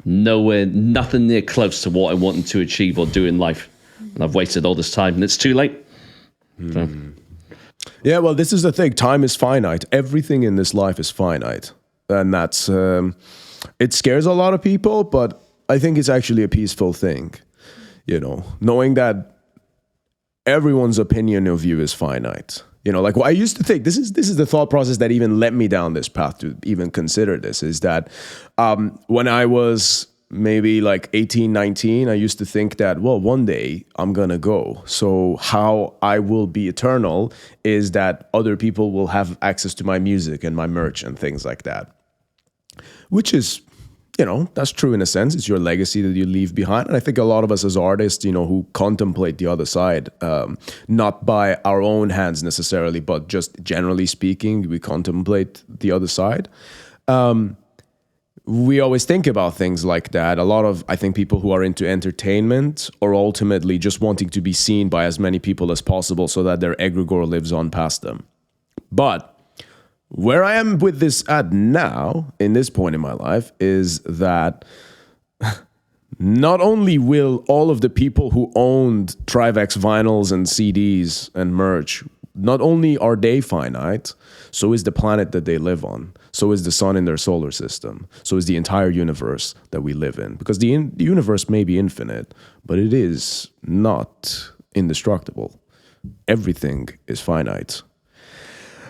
nothing near close to what I wanted to achieve or do in life, and I've wasted all this time and it's too late. So. Yeah, well, this is the thing. Time is finite. Everything in this life is finite. And that's, it scares a lot of people, but I think it's actually a peaceful thing. Knowing that everyone's opinion of you is finite. Like what I used to think, this is the thought process that even led me down this path to even consider this, is that when I was maybe like 18, 19, I used to think that, well, one day I'm going to go. So how I will be eternal is that other people will have access to my music and my merch and things like that. Which is, that's true in a sense. It's your legacy that you leave behind. And I think a lot of us as artists, who contemplate the other side, not by our own hands necessarily, but just generally speaking, we contemplate the other side. We always think about things like that. A lot of, I think, people who are into entertainment are ultimately just wanting to be seen by as many people as possible so that their egregore lives on past them. But where I am with this at now, in this point in my life, is that not only will all of the people who owned Trivax vinyls and CDs and merch not only are they finite, so is the planet that they live on. So is the sun in their solar system. So is the entire universe that we live in. Because the universe may be infinite, but it is not indestructible. Everything is finite.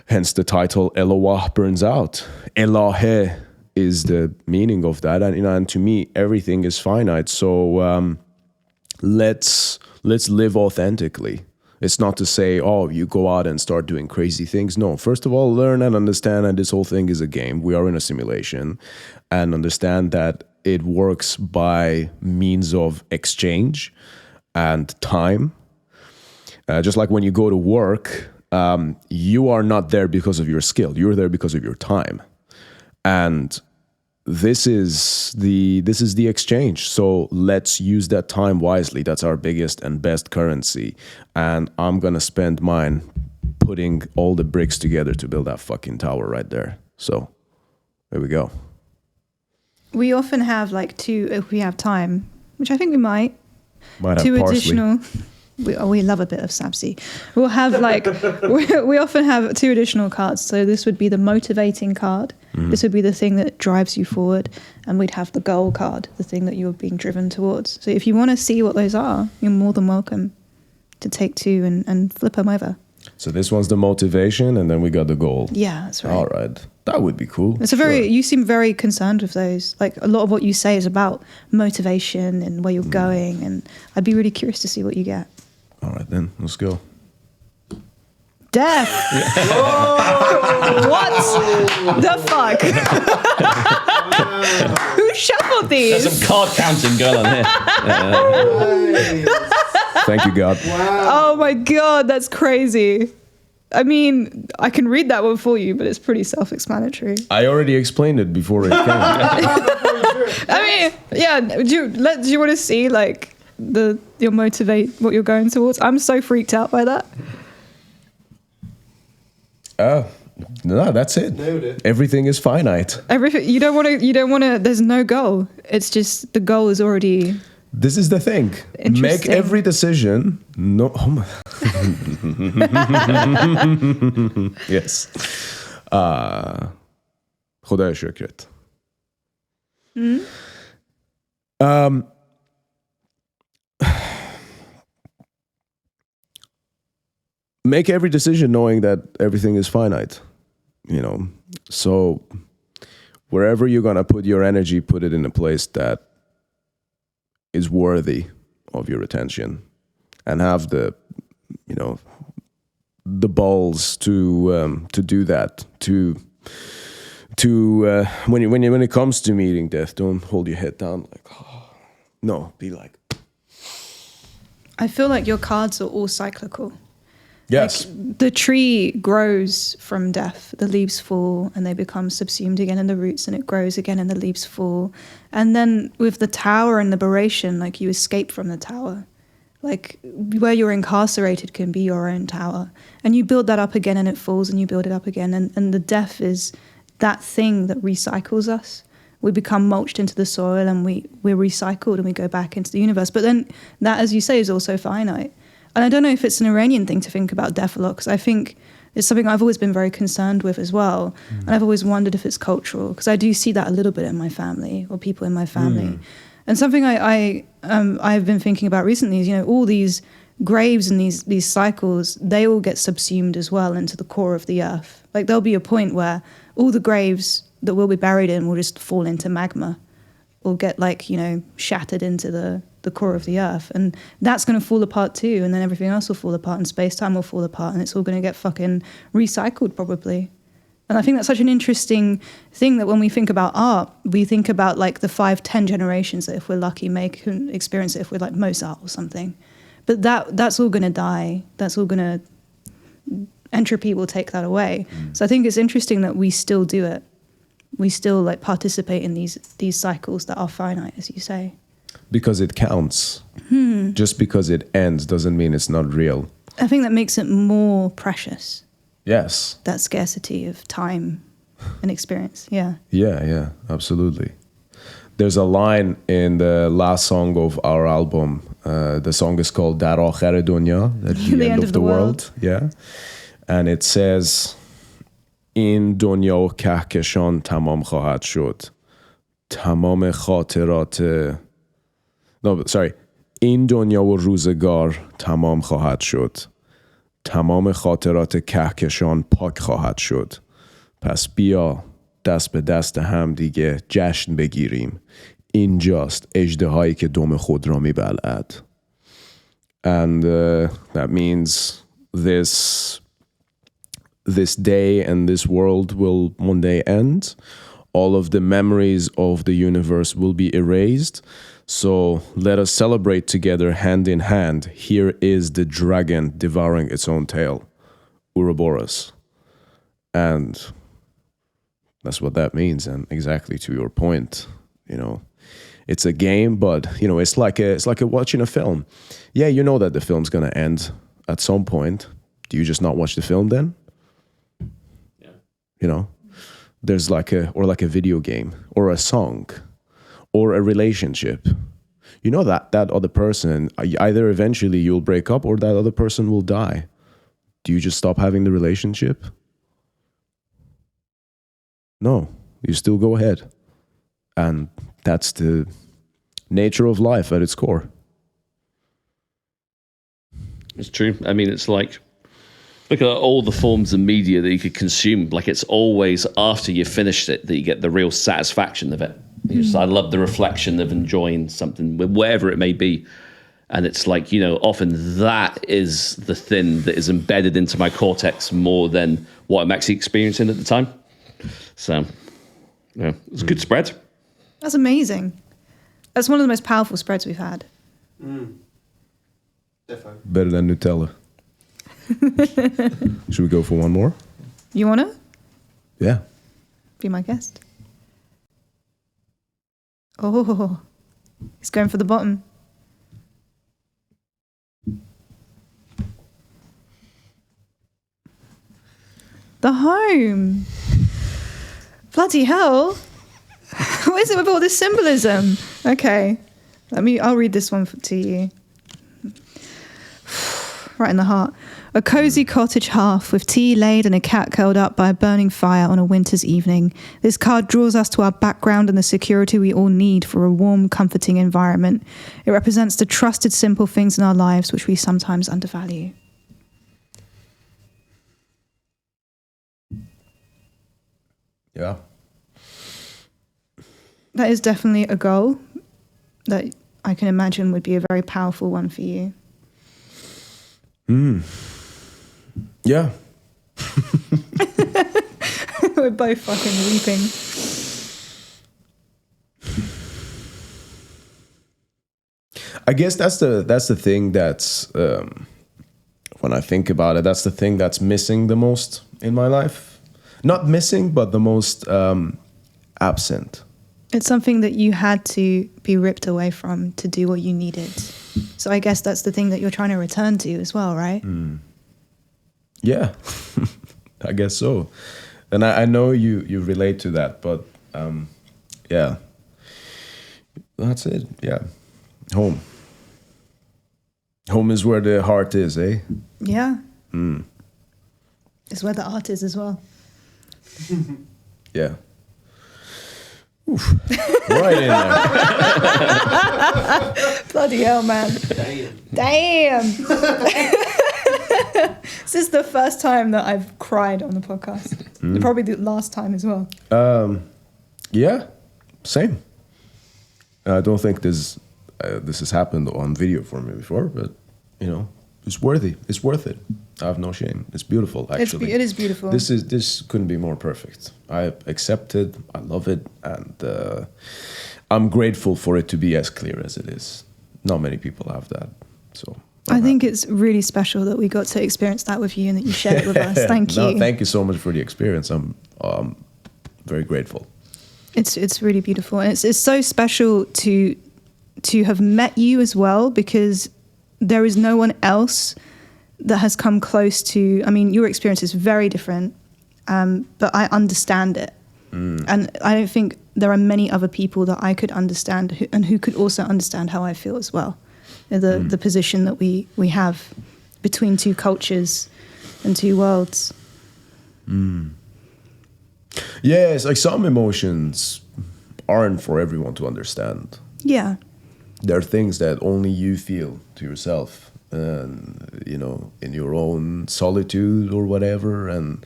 Hence the title Eloah Burns Out. Elohe is the meaning of that. And to me, everything is finite. So let's live authentically. It's not to say, oh, you go out and start doing crazy things. No, first of all, learn and understand that this whole thing is a game. We are in a simulation, and understand that it works by means of exchange and time. Just like when you go to work, you are not there because of your skill. You're there because of your time. And this is the exchange. So let's use that time wisely. That's our biggest and best currency. And I'm going to spend mine putting all the bricks together to build that fucking tower right there. So there we go. We often have like two, if we have time, which I think we might Have two parsley. additional. We love a bit of Sapsi. We'll have like, we often have two additional cards. So this would be the motivating card. Mm-hmm. This would be the thing that drives you forward. And we'd have the goal card, the thing that you're being driven towards. So if you want to see what those are, you're more than welcome to take two and flip them over. So this one's the motivation, and then we got the goal. Yeah, that's right. All right. That would be cool. It's you seem very concerned with those. Like a lot of what you say is about motivation and where you're going. And I'd be really curious to see what you get. All right, then. Let's go. Death. What the fuck? Who shuffled these? There's some card counting going on here. Thank you, God. Wow. Oh my God, that's crazy. I mean, I can read that one for you, but it's pretty self-explanatory. I already explained it before it came. I mean, yeah. Do you want to see like your motivate what you're going towards? I'm so freaked out by that. No, that's it. Nailed it. Everything is finite. Everything you don't want to. There's no goal. It's just the goal is already. This is the thing. Make Interesting. every decision. No. Oh my. Yes. خدای شکرت. Make every decision knowing that everything is finite. So wherever you're going to put your energy, put it in a place that is worthy of your attention, and have the balls to do that. When it comes to meeting death, don't hold your head down like, no, be like. I feel like your cards are all cyclical. Yes. Like the tree grows from death. The leaves fall and they become subsumed again in the roots, and it grows again and the leaves fall. And then with the tower and liberation, like you escape from the tower. Like where you're incarcerated can be your own tower. And you build that up again and it falls, and you build it up again. And the death is that thing that recycles us. We become mulched into the soil, and we're recycled, and we go back into the universe. But then that, as you say, is also finite. And I don't know if it's an Iranian thing to think about death a lot, because I think it's something I've always been very concerned with as well. And I've always wondered if it's cultural, because I do see that a little bit in my family, or people in my family. And something I've been thinking about recently is, all these graves and these cycles, they all get subsumed as well into the core of the earth. Like there'll be a point where all the graves that we'll be buried in will just fall into magma, or get shattered into the core of the earth, and that's going to fall apart too, and then everything else will fall apart, and space-time will fall apart, and it's all going to get fucking recycled probably. And I think that's such an interesting thing, that when we think about art, we think about like the 5-10 generations that, if we're lucky, can experience it, if we're like Mozart or something. But that's all going to die. That's all going to, entropy will take that away. So I think it's interesting that we still do it. We still like participate in these cycles that are finite, as you say. Because it counts. Just because it ends doesn't mean it's not real. I think that makes it more precious. Yes. That scarcity of time and experience. Yeah. Yeah, absolutely. There's a line in the last song of our album. The song is called Dar Akhir Dunya, at the end of the world. Yeah. and it says این دنیا و کهکشان تمام خواهد شد تمام خاطرات این دنیا و روزگار تمام خواهد شد تمام خاطرات کهکشان پاک خواهد شد پس بیا دست به دست هم دیگه جشن بگیریم اینجاست اژدهایی که دم خود را میبلعد. And that means this day and this world will one day end. All of the memories of the universe will be erased. So let us celebrate together hand in hand. Here is the dragon devouring its own tail, Ouroboros. And that's what that means. And exactly to your point, it's a game, but it's like watching a film. Yeah, you know that the film's gonna end at some point. Do you just not watch the film then? Yeah. There's like a video game or a song or a relationship. You know that other person, either eventually you'll break up or that other person will die. Do you just stop having the relationship? No, you still go ahead. And that's the nature of life at its core. It's true. I mean, it's like, look at all the forms of media that you could consume. Like, it's always after you've finished it that you get the real satisfaction of it. I love the reflection of enjoying something, whatever it may be. And it's like, often that is the thing that is embedded into my cortex more than what I'm actually experiencing at the time. So, yeah, it's a good spread. That's amazing. That's one of the most powerful spreads we've had. Definitely. Better than Nutella. Should we go for one more? You want to? Yeah. Be my guest. Oh, he's going for the bottom. The home. Bloody hell. What is it with all this symbolism? Okay. I'll read this one to you. Right in the heart. A cozy cottage hearth with tea laid and a cat curled up by a burning fire on a winter's evening. This card draws us to our background and the security we all need for a warm, comforting environment. It represents the trusted, simple things in our lives which we sometimes undervalue. Yeah. That is definitely a goal that I can imagine would be a very powerful one for you. Yeah. We're both fucking weeping. I guess that's the thing that's when I think about it, that's the thing that's missing the most in my life. Not missing, but the most absent. It's something that you had to be ripped away from to do what you needed. So I guess that's the thing that you're trying to return to as well, right? Yeah, I guess so. And I know you relate to that, but yeah, that's it. Yeah, home. Home is where the heart is, eh? Yeah. It's where the art is as well. Yeah. Oof. Right in there. Bloody hell, man. Damn. This is the first time that I've cried on the podcast. Probably the last time as well. Yeah, same. I don't think this has happened on video for me before, but it's worthy. It's worth it. I have no shame. It's beautiful, actually. It is beautiful. This couldn't be more perfect. I accept it. I love it, and I'm grateful for it to be as clear as it is. Not many people have that, so. I think it's really special that we got to experience that with you and that you shared it with us. Thank you. No, thank you so much for the experience. I'm very grateful. It's really beautiful, and it's so special to have met you as well, because there is no one else that has come close to. I mean, your experience is very different, but I understand it, and I don't think there are many other people that I could understand who could also understand how I feel as well. The position that we have between two cultures, and two worlds. Yes, like some emotions aren't for everyone to understand. Yeah. There are things that only you feel to yourself, and in your own solitude or whatever, and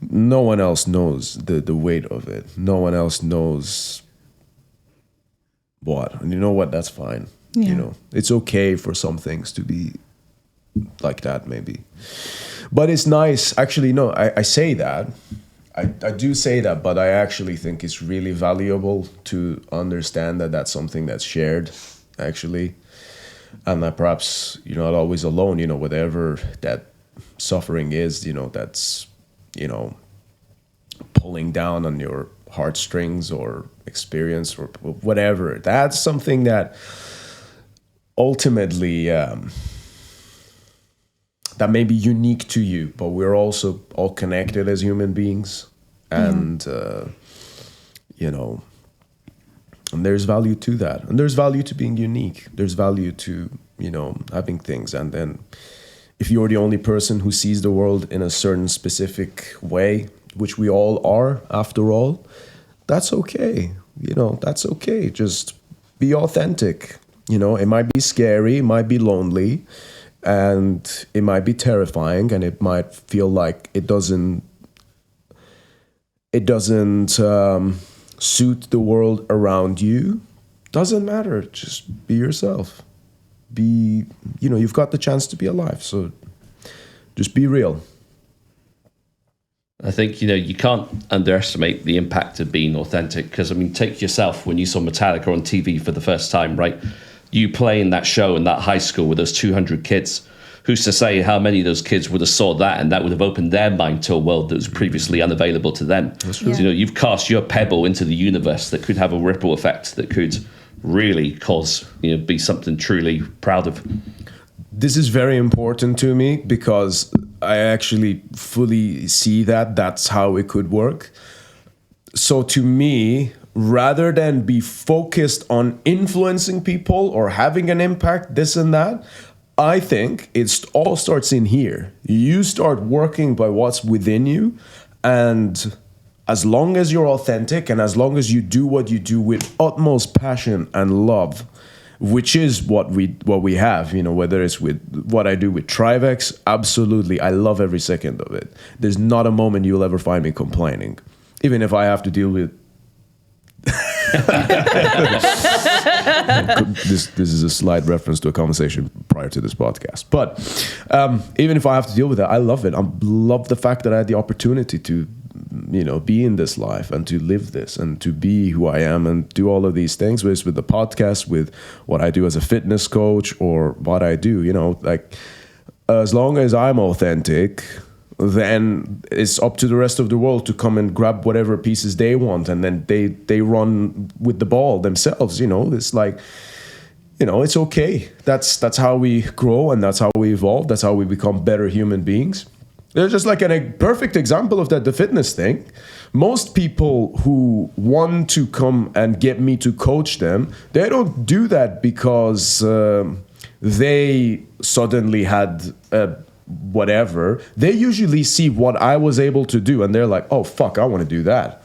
no one else knows the weight of it. No one else knows what. And you know what? That's fine. Yeah. It's okay for some things to be like that, maybe. But it's nice. Actually, no, I say that. I do say that, but I actually think it's really valuable to understand that that's something that's shared, actually. And that perhaps you're not always alone, whatever that suffering is, that's, pulling down on your heartstrings or experience or whatever. That's something that ultimately that may be unique to you, but we're also all connected as human beings. And, and there's value to that. And there's value to being unique. There's value to, having things. And then if you're the only person who sees the world in a certain specific way, which we all are, after all, that's okay. That's okay. Just be authentic. It might be scary, it might be lonely, and it might be terrifying, and it might feel like it doesn't suit the world around you. Doesn't matter. Just be yourself. You've got the chance to be alive, so just be real. I think, you can't underestimate the impact of being authentic, because, take yourself when you saw Metallica on TV for the first time, right? You playing that show in that high school with those 200 kids. Who's to say how many of those kids would have saw that, and that would have opened their mind to a world that was previously unavailable to them? That's true. Yeah. You've cast your pebble into the universe that could have a ripple effect that could really cause, be something truly proud of. This is very important to me because I actually fully see that that's how it could work. So to me, rather than be focused on influencing people or having an impact, this and that, I think it all starts in here. You start working by what's within you, and as long as you're authentic and as long as you do what you do with utmost passion and love, which is what we have, whether it's with what I do with Trivax, absolutely, I love every second of it. There's not a moment you'll ever find me complaining, even if I have to deal with this is a slight reference to a conversation prior to this podcast. But even if I have to deal with that, I love it. I love the fact that I had the opportunity to, be in this life and to live this and to be who I am and do all of these things, whether it's with the podcast, with what I do as a fitness coach, or what I do, as long as I'm authentic, then it's up to the rest of the world to come and grab whatever pieces they want, and then they run with the ball themselves. It's like, it's okay. That's how we grow, and that's how we evolve. That's how we become better human beings. There's just like a perfect example of that, the fitness thing. Most people who want to come and get me to coach them, they don't do that because they suddenly had whatever. They usually see what I was able to do, and they're like, oh fuck, I want to do that,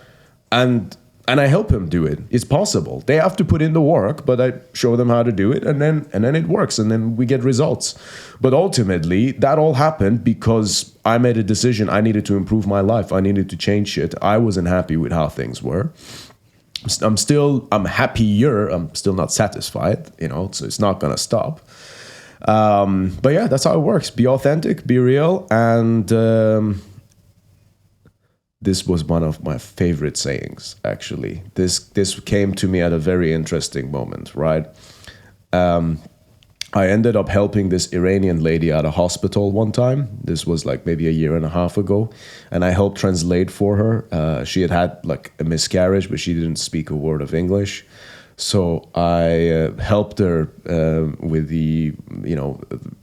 and I help them do it. It's possible. They have to put in the work, but I show them how to do it, and then it works, and then we get results. But ultimately, that all happened because I made a decision. I needed to improve my life. I needed to change shit. I wasn't happy with how things were. I'm happier. I'm still not satisfied, so it's not gonna stop. But yeah, that's how it works. Be authentic, be real, and this was one of my favorite sayings, actually. This came to me at a very interesting moment, right? I ended up helping this Iranian lady at a hospital one time. This was like maybe a year and a half ago, and I helped translate for her. She had like a miscarriage, but she didn't speak a word of English. So I helped her with the,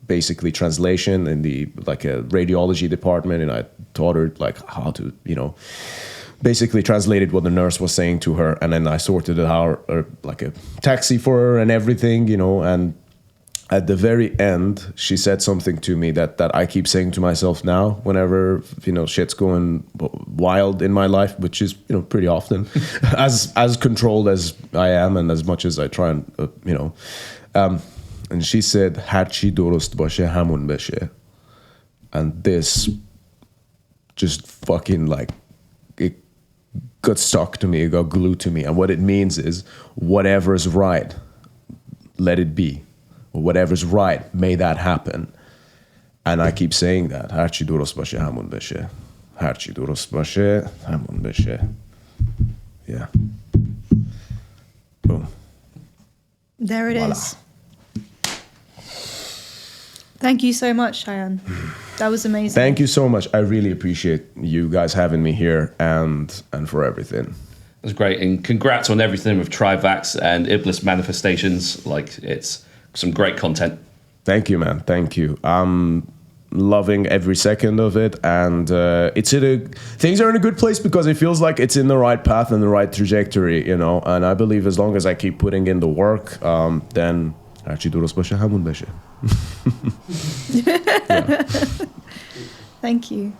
basically translation in the a radiology department, and I taught her like how to, basically translated what the nurse was saying to her, and then I sorted it out, like a taxi for her and everything, and at the very end, she said something to me that I keep saying to myself now whenever, shit's going wild in my life, which is, pretty often, as controlled as I am and as much as I try and, and she said, "Harchi dorost bashe hamun beshe." And this just fucking it got stuck to me, it got glued to me. And what it means is, whatever's right, let it be. Whatever's right, may that happen. And I keep saying that. Harchi durost bashe hamun beshe. Harchi durost bashe hamun beshe. Yeah. Boom. There it Voila. is. Thank you so much, Shayan. That was amazing. Thank you so much. I really appreciate you guys having me here and for everything. It was great, and congrats on everything with Trivax and Iblis Manifestations. It's some great content. Thank you, man. Thank you. I'm loving every second of it, and things are in a good place because it feels like it's in the right path and the right trajectory, And I believe as long as I keep putting in the work, then هرچی درست باشه همون بشه. Thank you.